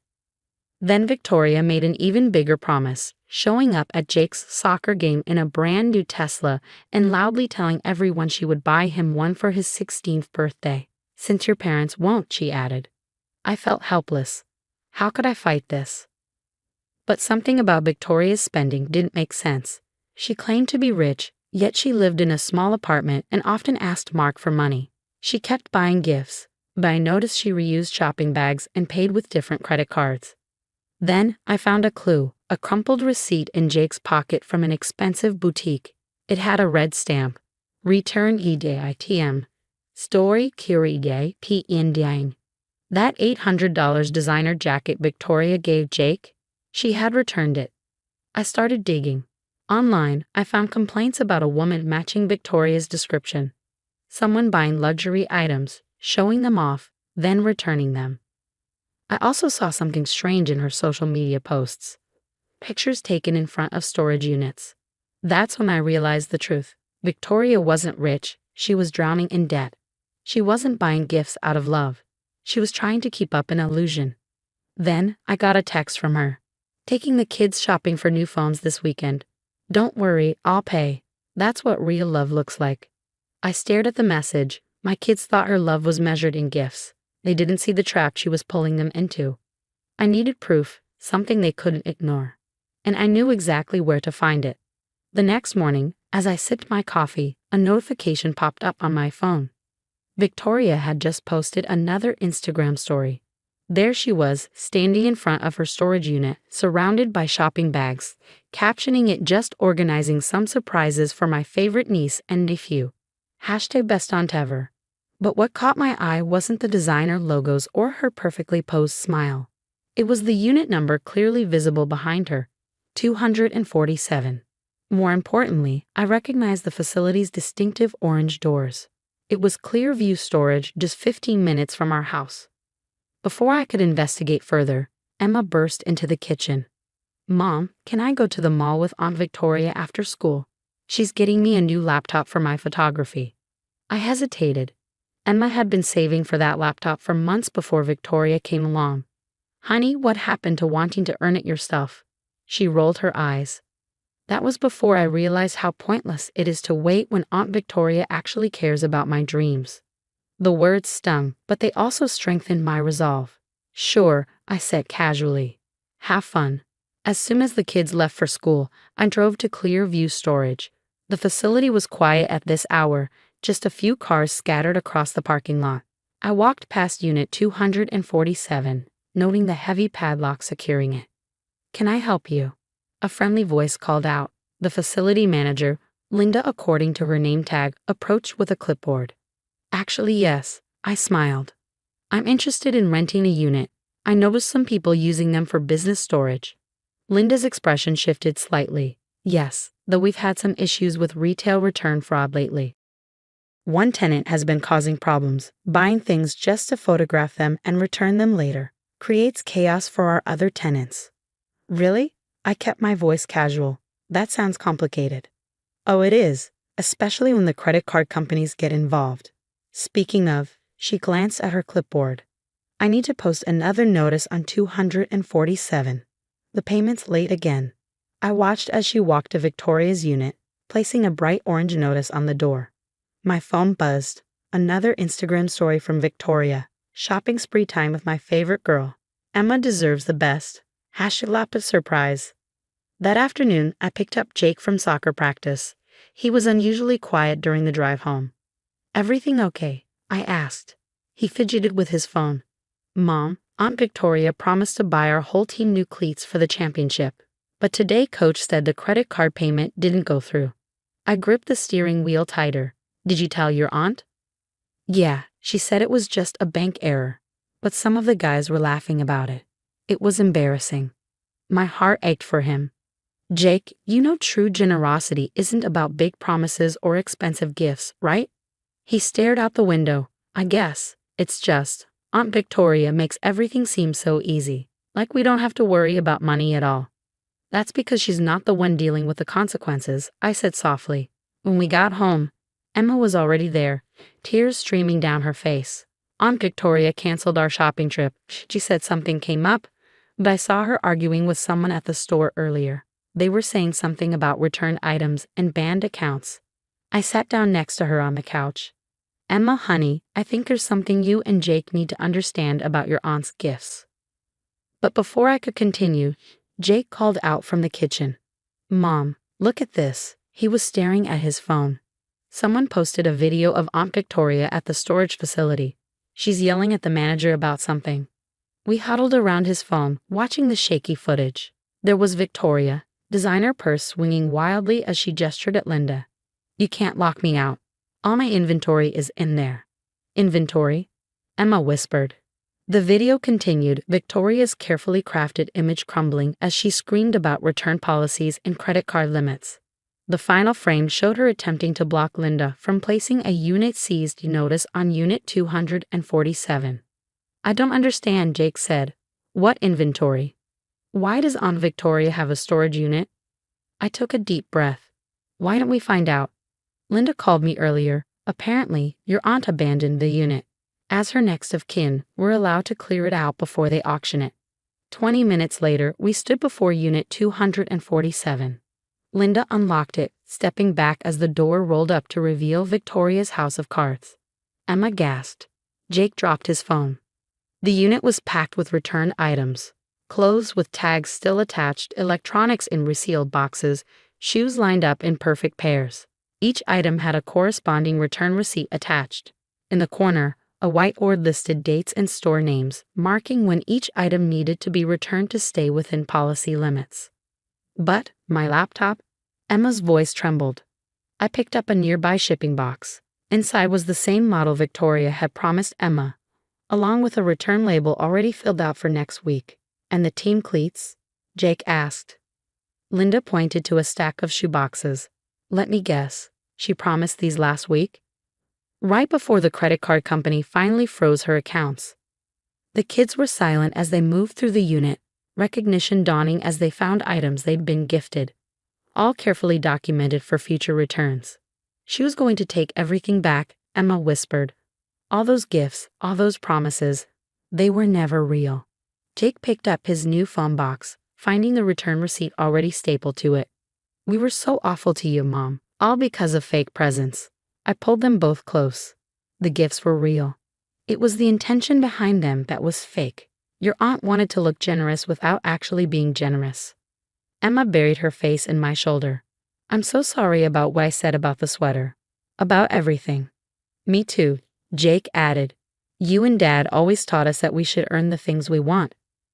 Then Victoria made an even bigger promise, showing up at Jake's soccer game in a brand new Tesla and loudly telling everyone she would buy him one for his 16th birthday. "Since your parents won't," she added. I felt helpless. How could I fight this? But something about Victoria's spending didn't make sense. She claimed to be rich, yet she lived in a small apartment and often asked Mark for money. She kept buying gifts, but I noticed she reused shopping bags and paid with different credit cards. Then I found a clue, a crumpled receipt in Jake's pocket from an expensive boutique. It had a red stamp. Return item. Story Curige P. That $800 designer jacket Victoria gave Jake? She had returned it. I started digging. Online, I found complaints about a woman matching Victoria's description. Someone buying luxury items, showing them off, then returning them. I also saw something strange in her social media posts. Pictures taken in front of storage units. That's when I realized the truth. Victoria wasn't rich, she was drowning in debt. She wasn't buying gifts out of love. She was trying to keep up an illusion. Then I got a text from her. "Taking the kids shopping for new phones this weekend. Don't worry, I'll pay. That's what real love looks like." I stared at the message. My kids thought her love was measured in gifts. They didn't see the trap she was pulling them into. I needed proof, something they couldn't ignore. And I knew exactly where to find it. The next morning, as I sipped my coffee, a notification popped up on my phone. Victoria had just posted another Instagram story. There she was, standing in front of her storage unit, surrounded by shopping bags, captioning it "just organizing some surprises for my favorite niece and nephew. #best aunt ever." But what caught my eye wasn't the designer logos or her perfectly posed smile. It was the unit number clearly visible behind her, 247. More importantly, I recognized the facility's distinctive orange doors. It was Clearview Storage, just 15 minutes from our house. Before I could investigate further, Emma burst into the kitchen. "Mom, can I go to the mall with Aunt Victoria after school? She's getting me a new laptop for my photography." I hesitated. Emma had been saving for that laptop for months before Victoria came along. "Honey, what happened to wanting to earn it yourself?" She rolled her eyes. That was before I realized how pointless it is to wait when Aunt Victoria actually cares about my dreams. The words stung, but they also strengthened my resolve. "Sure," I said casually. "Have fun." As soon as the kids left for school, I drove to Clearview Storage. The facility was quiet at this hour, just a few cars scattered across the parking lot. I walked past Unit 247, noting the heavy padlock securing it. "Can I help you?" A friendly voice called out. The facility manager, Linda according to her name tag, approached with a clipboard. "Actually, yes," I smiled. "I'm interested in renting a unit. I noticed some people using them for business storage." Linda's expression shifted slightly. "Yes, though we've had some issues with retail return fraud lately." One tenant has been causing problems, buying things just to photograph them and return them later. Creates chaos for our other tenants. Really? I kept my voice casual. That sounds complicated. Oh, it is, especially when the credit card companies get involved. Speaking of, she glanced at her clipboard. I need to post another notice on 247. The payment's late again. I watched as she walked to Victoria's unit, placing a bright orange notice on the door. My phone buzzed. Another Instagram story from Victoria. Shopping spree time with my favorite girl. Emma deserves the best. # surprise. That afternoon, I picked up Jake from soccer practice. He was unusually quiet during the drive home. Everything okay? I asked. He fidgeted with his phone. Mom, Aunt Victoria promised to buy our whole team new cleats for the championship. But today Coach said the credit card payment didn't go through. I gripped the steering wheel tighter. Did you tell your aunt? Yeah, she said it was just a bank error. But some of the guys were laughing about it. It was embarrassing. My heart ached for him. Jake, you know true generosity isn't about big promises or expensive gifts, right? He stared out the window. I guess. It's just, Aunt Victoria makes everything seem so easy, like we don't have to worry about money at all. That's because she's not the one dealing with the consequences, I said softly. When we got home, Emma was already there, tears streaming down her face. Aunt Victoria canceled our shopping trip. She said something came up, but I saw her arguing with someone at the store earlier. They were saying something about returned items and banned accounts. I sat down next to her on the couch. Emma, honey, I think there's something you and Jake need to understand about your aunt's gifts. But before I could continue, Jake called out from the kitchen. Mom, look at this. He was staring at his phone. Someone posted a video of Aunt Victoria at the storage facility. She's yelling at the manager about something. We huddled around his phone, watching the shaky footage. There was Victoria, designer purse swinging wildly as she gestured at Linda. You can't lock me out. All my inventory is in there. Inventory? Emma whispered. The video continued, Victoria's carefully crafted image crumbling as she screamed about return policies and credit card limits. The final frame showed her attempting to block Linda from placing a unit seized notice on Unit 247. I don't understand, Jake said. What inventory? Why does Aunt Victoria have a storage unit? I took a deep breath. Why don't we find out? Linda called me earlier. Apparently, your aunt abandoned the unit. As her next of kin, we're allowed to clear it out before they auction it. 20 minutes later, we stood before Unit 247. Linda unlocked it, stepping back as the door rolled up to reveal Victoria's house of cards. Emma gasped. Jake dropped his phone. The unit was packed with returned items. Clothes with tags still attached, electronics in resealed boxes, shoes lined up in perfect pairs. Each item had a corresponding return receipt attached. In the corner, a whiteboard listed dates and store names, marking when each item needed to be returned to stay within policy limits. But, my laptop? Emma's voice trembled. I picked up a nearby shipping box. Inside was the same model Victoria had promised Emma, along with a return label already filled out for next week. And the team cleats? Jake asked. Linda pointed to a stack of shoeboxes. Let me guess, she promised these last week? Right before the credit card company finally froze her accounts. The kids were silent as they moved through the unit, recognition dawning as they found items they'd been gifted, all carefully documented for future returns. She was going to take everything back, Emma whispered. All those gifts, all those promises, they were never real. Jake picked up his new phone box, finding the return receipt already stapled to it. We were so awful to you, Mom, all because of fake presents. I pulled them both close. The gifts were real. It was the intention behind them that was fake. Your aunt wanted to look generous without actually being generous. Emma buried her face in my shoulder. I'm so sorry about what I said about the sweater. About everything. Me too, Jake added. You and Dad always taught us that we should earn the things we want.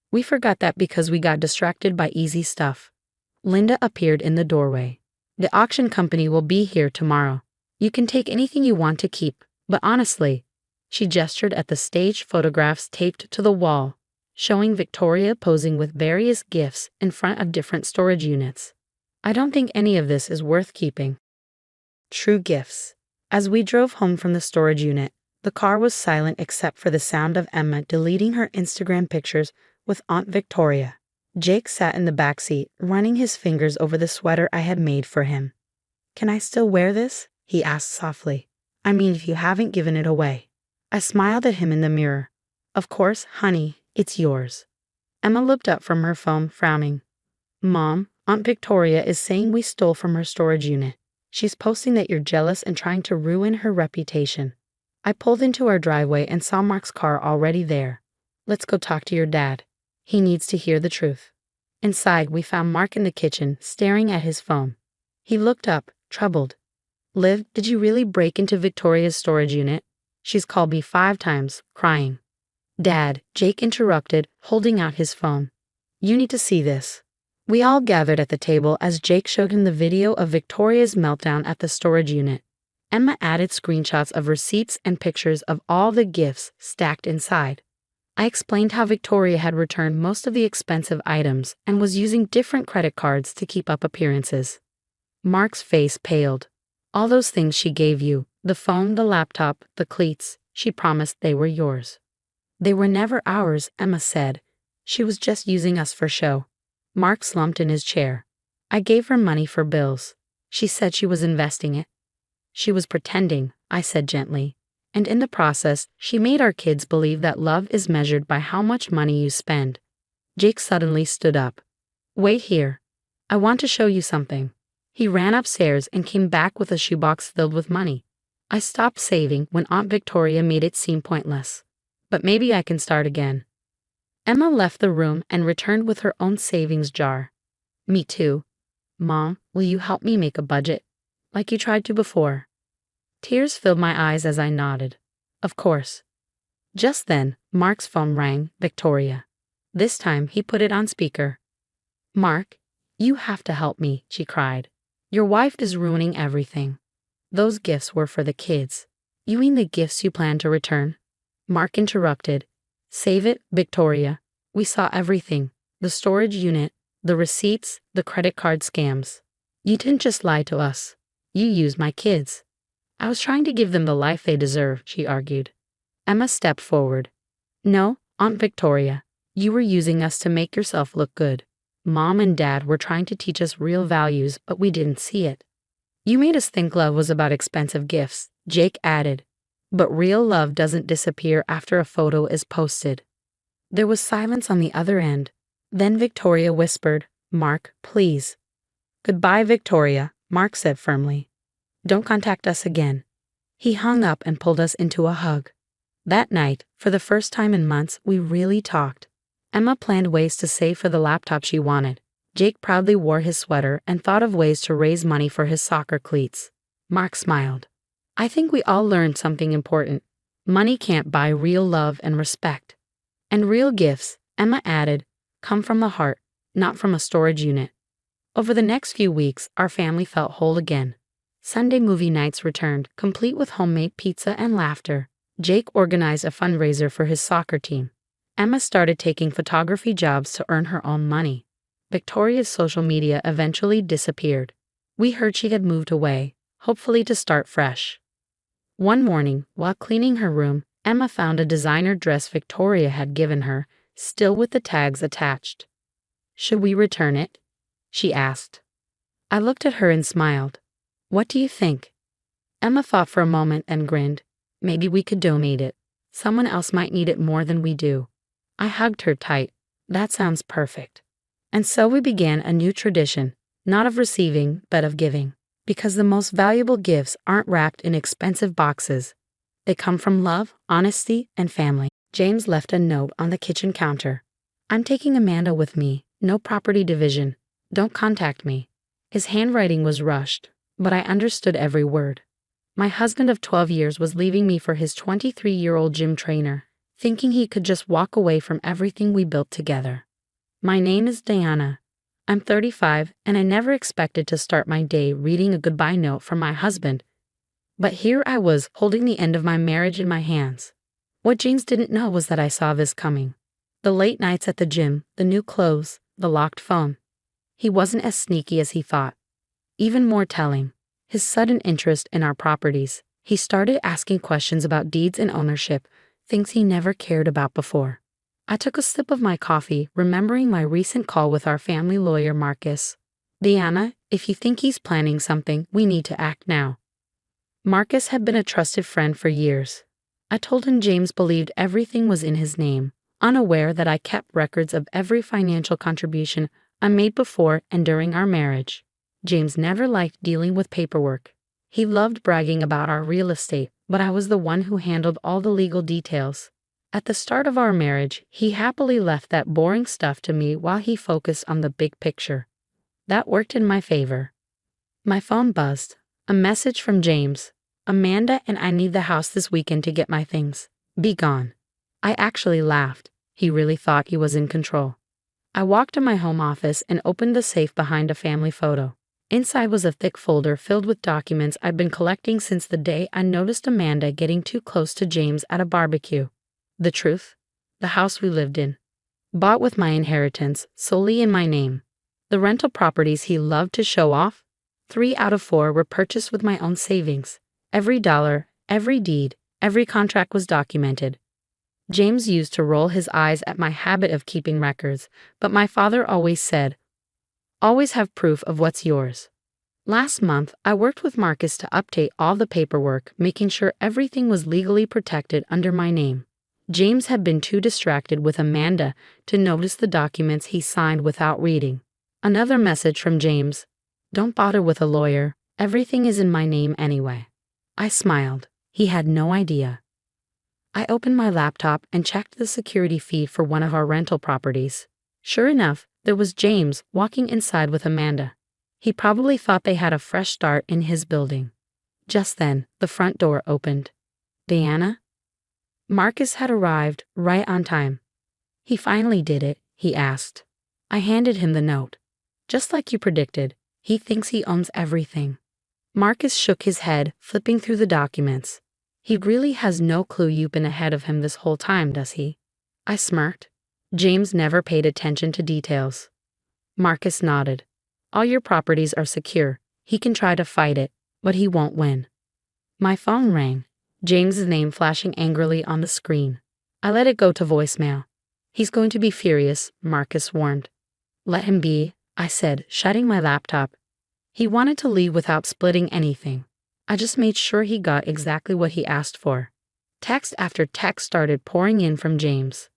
We forgot that because we got distracted by easy stuff. Linda appeared in the doorway. The auction company will be here tomorrow. You can take anything you want to keep, but honestly, she gestured at the staged photographs taped to the wall, showing Victoria posing with various gifts in front of different storage units. I don't think any of this is worth keeping. True gifts. As we drove home from the storage unit, the car was silent except for the sound of Emma deleting her Instagram pictures with Aunt Victoria. Jake sat in the back seat, running his fingers over the sweater I had made for him. "Can I still wear this?" he asked softly. "I mean, if you haven't given it away." I smiled at him in the mirror. "Of course, honey, it's yours." Emma looked up from her phone, frowning. "Mom, Aunt Victoria is saying we stole from her storage unit. She's posting that you're jealous and trying to ruin her reputation." I pulled into our driveway and saw Mark's car already there. "Let's go talk to your dad. He needs to hear the truth." Inside, we found Mark in the kitchen, staring at his phone. He looked up, troubled. "Liv, did you really break into Victoria's storage unit? She's called me 5 times, crying." "Dad," Jake interrupted, holding out his phone. "You need to see this." We all gathered at the table as Jake showed him the video of Victoria's meltdown at the storage unit. Emma added screenshots of receipts and pictures of all the gifts stacked inside. I explained how Victoria had returned most of the expensive items and was using different credit cards to keep up appearances. Mark's face paled. "All those things she gave you, the phone, the laptop, the cleats, she promised they were yours." "They were never ours," Emma said. "She was just using us for show." Mark slumped in his chair. "I gave her money for bills. She said she was investing it." "She was pretending," I said gently. "And in the process, she made our kids believe that love is measured by how much money you spend." Jake suddenly stood up. "Wait here. I want to show you something." He ran upstairs and came back with a shoebox filled with money. I stopped saving when Aunt Victoria made it seem pointless. But maybe I can start again. Emma left the room and returned with her own savings jar. "Me too. Mom, will you help me make a budget? Like you tried to before." Tears filled my eyes as I nodded. "Of course." Just then, Mark's phone rang, Victoria. This time, he put it on speaker. "Mark, you have to help me," she cried. "Your wife is ruining everything." "Those gifts were for the kids. You mean the gifts you plan to return?" Mark interrupted. "Save it, Victoria. We saw everything. The storage unit, the receipts, the credit card scams. You didn't just lie to us. You used my kids." "I was trying to give them the life they deserve," she argued. Emma stepped forward. "No, Aunt Victoria, you were using us to make yourself look good. Mom and Dad were trying to teach us real values, but we didn't see it. You made us think love was about expensive gifts," Jake added. "But real love doesn't disappear after a photo is posted." There was silence on the other end. Then Victoria whispered, "Mark, please." "Goodbye, Victoria," Mark said firmly. "Don't contact us again." He hung up and pulled us into a hug. That night, for the first time in months, we really talked. Emma planned ways to save for the laptop she wanted. Jake proudly wore his sweater and thought of ways to raise money for his soccer cleats. Mark smiled. I think we all learned something important. Money can't buy real love and respect. And real gifts, Emma added, come from the heart, not from a storage unit. Over the next few weeks, our family felt whole again. Sunday movie nights returned, complete with homemade pizza and laughter. Jake organized a fundraiser for his soccer team. Emma started taking photography jobs to earn her own money. Victoria's social media eventually disappeared. We heard she had moved away, hopefully to start fresh. One morning, while cleaning her room, Emma found a designer dress Victoria had given her, still with the tags attached. "Should we return it?" she asked. I looked at her and smiled. "What do you think?" Emma thought for a moment and grinned. "Maybe we could donate it. Someone else might need it more than we do." I hugged her tight. "That sounds perfect." And so we began a new tradition, not of receiving, but of giving. Because the most valuable gifts aren't wrapped in expensive boxes. They come from love, honesty, and family. James left a note on the kitchen counter. "I'm taking Amanda with me. No property division. Don't contact me." His handwriting was rushed, but I understood every word. My husband of 12 years was leaving me for his 23-year-old gym trainer, thinking he could just walk away from everything we built together. My name is Diana. I'm 35, and I never expected to start my day reading a goodbye note from my husband. But here I was, holding the end of my marriage in my hands. What James didn't know was that I saw this coming. The late nights at the gym, the new clothes, the locked phone. He wasn't as sneaky as he thought. Even more telling, his sudden interest in our properties. He started asking questions about deeds and ownership, things he never cared about before. I took a sip of my coffee, remembering my recent call with our family lawyer, Marcus. Diana, if you think he's planning something, we need to act now. Marcus had been a trusted friend for years. I told him James believed everything was in his name, unaware that I kept records of every financial contribution I made before and during our marriage. James never liked dealing with paperwork. He loved bragging about our real estate, but I was the one who handled all the legal details. At the start of our marriage, he happily left that boring stuff to me while he focused on the big picture. That worked in my favor. My phone buzzed. A message from James. Amanda and I need the house this weekend to get my things. Be gone. I actually laughed. He really thought he was in control. I walked to my home office and opened the safe behind a family photo. Inside was a thick folder filled with documents I'd been collecting since the day I noticed Amanda getting too close to James at a barbecue. The truth? The house we lived in. Bought with my inheritance, solely in my name. The rental properties he loved to show off? 3 out of 4 were purchased with my own savings. Every dollar, every deed, every contract was documented. James used to roll his eyes at my habit of keeping records, but my father always said, always have proof of what's yours. Last month, I worked with Marcus to update all the paperwork, making sure everything was legally protected under my name. James had been too distracted with Amanda to notice the documents he signed without reading. Another message from James. Don't bother with a lawyer, everything is in my name anyway. I smiled. He had no idea. I opened my laptop and checked the security feed for one of our rental properties. Sure enough, there was James walking inside with Amanda. He probably thought they had a fresh start in his building. Just then, the front door opened. Diana? Marcus had arrived right on time. He finally did it, he asked. I handed him the note. Just like you predicted, he thinks he owns everything. Marcus shook his head, flipping through the documents. He really has no clue you've been ahead of him this whole time, does he? I smirked. James never paid attention to details. Marcus nodded. All your properties are secure. He can try to fight it, but he won't win. My phone rang, James's name flashing angrily on the screen. I let it go to voicemail. He's going to be furious, Marcus warned. Let him be, I said, shutting my laptop. He wanted to leave without splitting anything. I just made sure he got exactly what he asked for. Text after text started pouring in from James.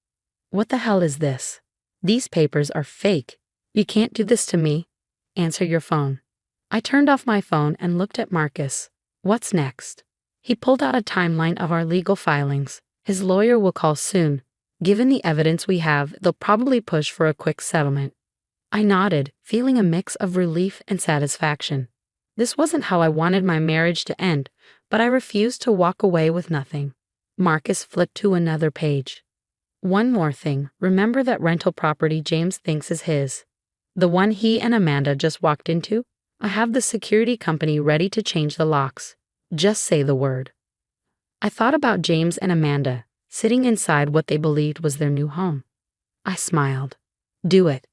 What the hell is this? These papers are fake. You can't do this to me. Answer your phone. I turned off my phone and looked at Marcus. What's next? He pulled out a timeline of our legal filings. His lawyer will call soon. Given the evidence we have, they'll probably push for a quick settlement. I nodded, feeling a mix of relief and satisfaction. This wasn't how I wanted my marriage to end, but I refused to walk away with nothing. Marcus flipped to another page. One more thing, remember that rental property James thinks is his. The one he and Amanda just walked into? I have the security company ready to change the locks. Just say the word. I thought about James and Amanda, sitting inside what they believed was their new home. I smiled. Do it.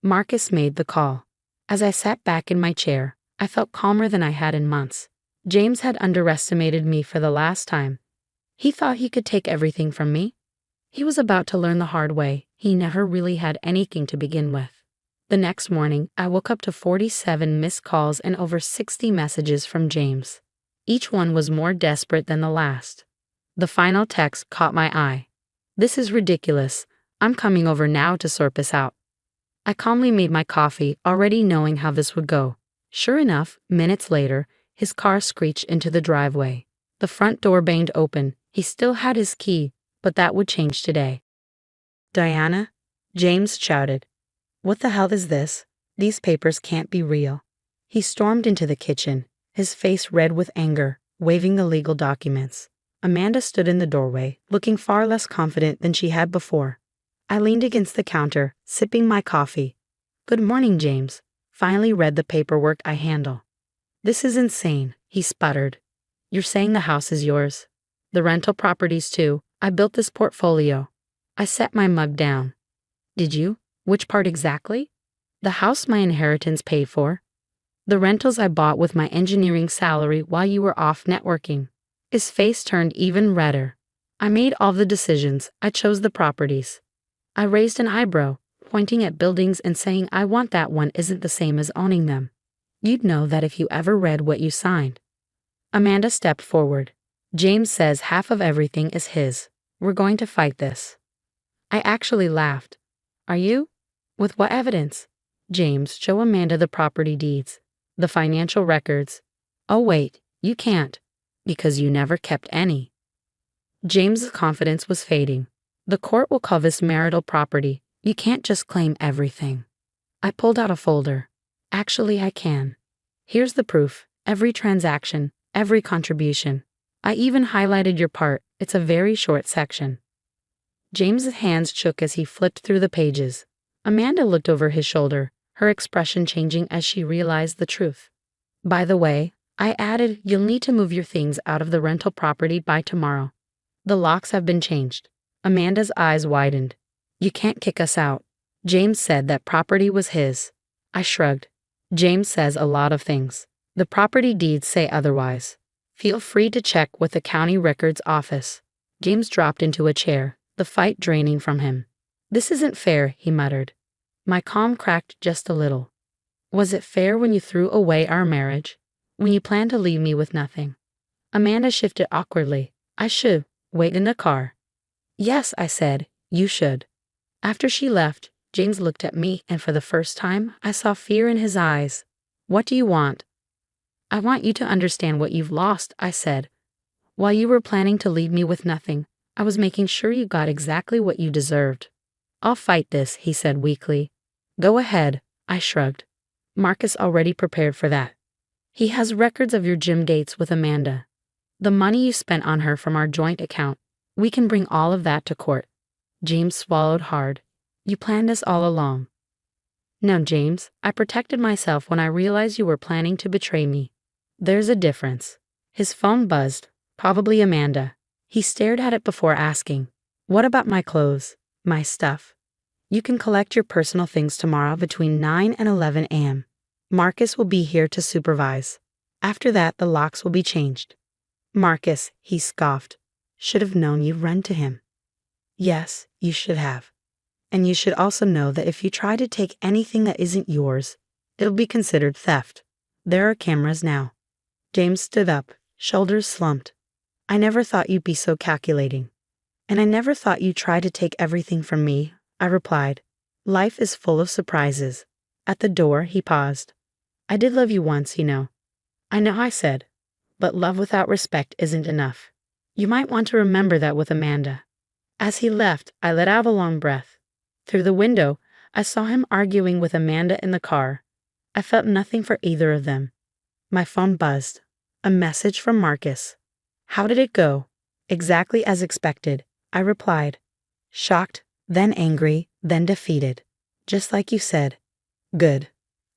Marcus made the call. As I sat back in my chair, I felt calmer than I had in months. James had underestimated me for the last time. He thought he could take everything from me. He was about to learn the hard way. He never really had anything to begin with. The next morning, I woke up to 47 missed calls and over 60 messages from James. Each one was more desperate than the last. The final text caught my eye. This is ridiculous. I'm coming over now to sort this out. I calmly made my coffee, already knowing how this would go. Sure enough, minutes later, his car screeched into the driveway. The front door banged open. He still had his key, but that would change today. Diana? James shouted. What the hell is this? These papers can't be real. He stormed into the kitchen, his face red with anger, waving the legal documents. Amanda stood in the doorway, looking far less confident than she had before. I leaned against the counter, sipping my coffee. Good morning, James. Finally read the paperwork I handle. This is insane, he sputtered. You're saying the house is yours? The rental properties too. I built this portfolio. I set my mug down. Did you? Which part exactly? The house my inheritance paid for. The rentals I bought with my engineering salary while you were off networking. His face turned even redder. I made all the decisions. I chose the properties. I raised an eyebrow, pointing at buildings and saying I want that one isn't the same as owning them. You'd know that if you ever read what you signed. Amanda stepped forward. James says half of everything is his. We're going to fight this. I actually laughed. Are you? With what evidence? James, show Amanda the property deeds, the financial records. Oh wait, you can't, because you never kept any. James's confidence was fading. The court will call this marital property. You can't just claim everything. I pulled out a folder. Actually, I can. Here's the proof. Every transaction, every contribution. I even highlighted your part. It's a very short section. James's hands shook as he flipped through the pages. Amanda looked over his shoulder, her expression changing as she realized the truth. By the way, I added, you'll need to move your things out of the rental property by tomorrow. The locks have been changed. Amanda's eyes widened. You can't kick us out. James said that property was his. I shrugged. James says a lot of things. The property deeds say otherwise. Feel free to check with the county records office. James dropped into a chair, the fight draining from him. This isn't fair, he muttered. My calm cracked just a little. Was it fair when you threw away our marriage? When you planned to leave me with nothing? Amanda shifted awkwardly. I should wait in the car. Yes, I said, you should. After she left, James looked at me, and for the first time, I saw fear in his eyes. What do you want? I want you to understand what you've lost, I said. While you were planning to leave me with nothing, I was making sure you got exactly what you deserved. I'll fight this, he said weakly. Go ahead, I shrugged. Marcus already prepared for that. He has records of your gym dates with Amanda. The money you spent on her from our joint account. We can bring all of that to court. James swallowed hard. You planned this all along. No, James, I protected myself when I realized you were planning to betray me. There's a difference. His phone buzzed. Probably Amanda. He stared at it before asking, what about my clothes, my stuff? You can collect your personal things tomorrow between 9 and 11 a.m. Marcus will be here to supervise. After that, the locks will be changed. Marcus, he scoffed. Should have known you'd run to him. Yes, you should have. And you should also know that if you try to take anything that isn't yours, it'll be considered theft. There are cameras now. James stood up, shoulders slumped. I never thought you'd be so calculating. And I never thought you'd try to take everything from me, I replied. Life is full of surprises. At the door, he paused. I did love you once, you know. I know, I said. But love without respect isn't enough. You might want to remember that with Amanda. As he left, I let out a long breath. Through the window, I saw him arguing with Amanda in the car. I felt nothing for either of them. My phone buzzed. A message from Marcus. How did it go? Exactly as expected, I replied. Shocked, then angry, then defeated. Just like you said. Good.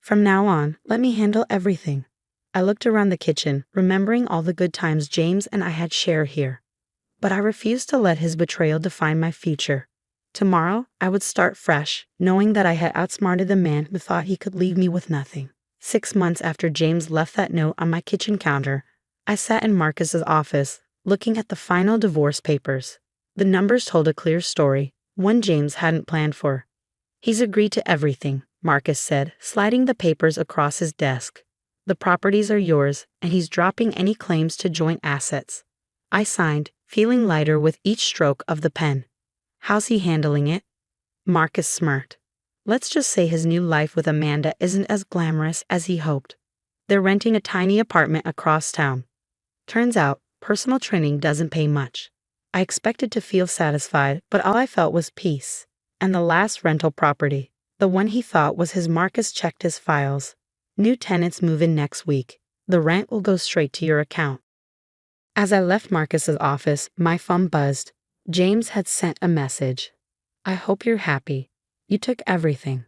From now on, let me handle everything. I looked around the kitchen, remembering all the good times James and I had shared here. But I refused to let his betrayal define my future. Tomorrow, I would start fresh, knowing that I had outsmarted the man who thought he could leave me with nothing. 6 months after James left that note on my kitchen counter, I sat in Marcus's office, looking at the final divorce papers. The numbers told a clear story, one James hadn't planned for. He's agreed to everything, Marcus said, sliding the papers across his desk. The properties are yours, and he's dropping any claims to joint assets. I signed, feeling lighter with each stroke of the pen. How's he handling it? Marcus smirked. Let's just say his new life with Amanda isn't as glamorous as he hoped. They're renting a tiny apartment across town. Turns out, personal training doesn't pay much. I expected to feel satisfied, but all I felt was peace. And the last rental property, the one he thought was his, Marcus checked his files. New tenants move in next week. The rent will go straight to your account. As I left Marcus's office, my phone buzzed. James had sent a message. I hope you're happy. You took everything.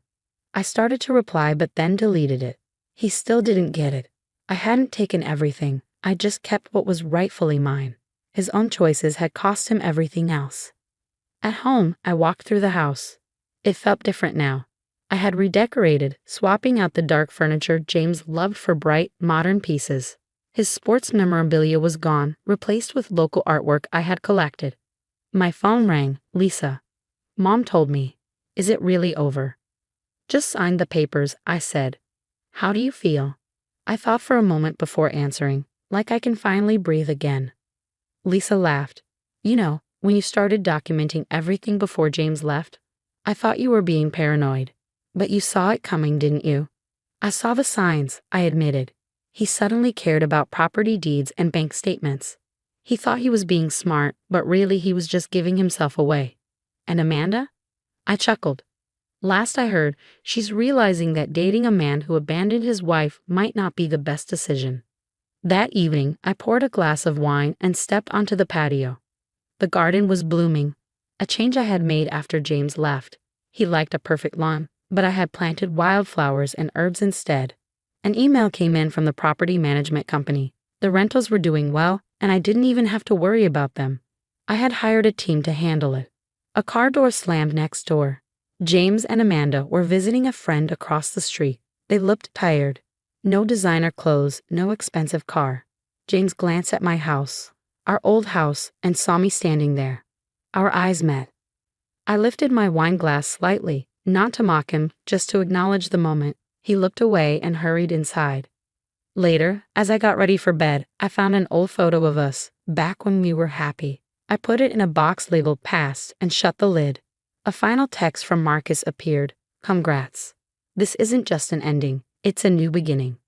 I started to reply but then deleted it. He still didn't get it. I hadn't taken everything. I just kept what was rightfully mine. His own choices had cost him everything else. At home, I walked through the house. It felt different now. I had redecorated, swapping out the dark furniture James loved for bright, modern pieces. His sports memorabilia was gone, replaced with local artwork I had collected. My phone rang. Lisa. Mom told me. Is it really over? Just signed the papers, I said. How do you feel? I thought for a moment before answering, like I can finally breathe again. Lisa laughed. You know, when you started documenting everything before James left, I thought you were being paranoid. But you saw it coming, didn't you? I saw the signs, I admitted. He suddenly cared about property deeds and bank statements. He thought he was being smart, but really he was just giving himself away. And Amanda? I chuckled. Last I heard, she's realizing that dating a man who abandoned his wife might not be the best decision. That evening, I poured a glass of wine and stepped onto the patio. The garden was blooming, a change I had made after James left. He liked a perfect lawn, but I had planted wildflowers and herbs instead. An email came in from the property management company. The rentals were doing well, and I didn't even have to worry about them. I had hired a team to handle it. A car door slammed next door. James and Amanda were visiting a friend across the street. They looked tired. No designer clothes, no expensive car. James glanced at my house, our old house, and saw me standing there. Our eyes met. I lifted my wine glass slightly, not to mock him, just to acknowledge the moment. He looked away and hurried inside. Later, as I got ready for bed, I found an old photo of us, back when we were happy. I put it in a box labeled past and shut the lid. A final text from Marcus appeared. Congrats. This isn't just an ending, it's a new beginning.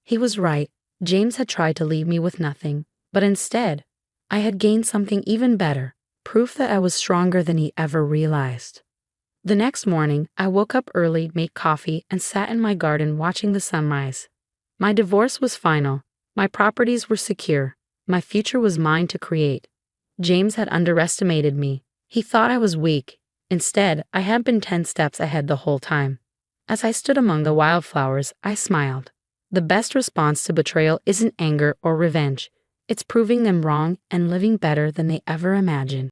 He was right. James had tried to leave me with nothing, but instead, I had gained something even better, proof that I was stronger than he ever realized. The next morning, I woke up early, made coffee, and sat in my garden watching the sunrise. My divorce was final. My properties were secure. My future was mine to create. James had underestimated me. He thought I was weak. Instead, I had been 10 steps ahead the whole time. As I stood among the wildflowers, I smiled. The best response to betrayal isn't anger or revenge. It's proving them wrong and living better than they ever imagined.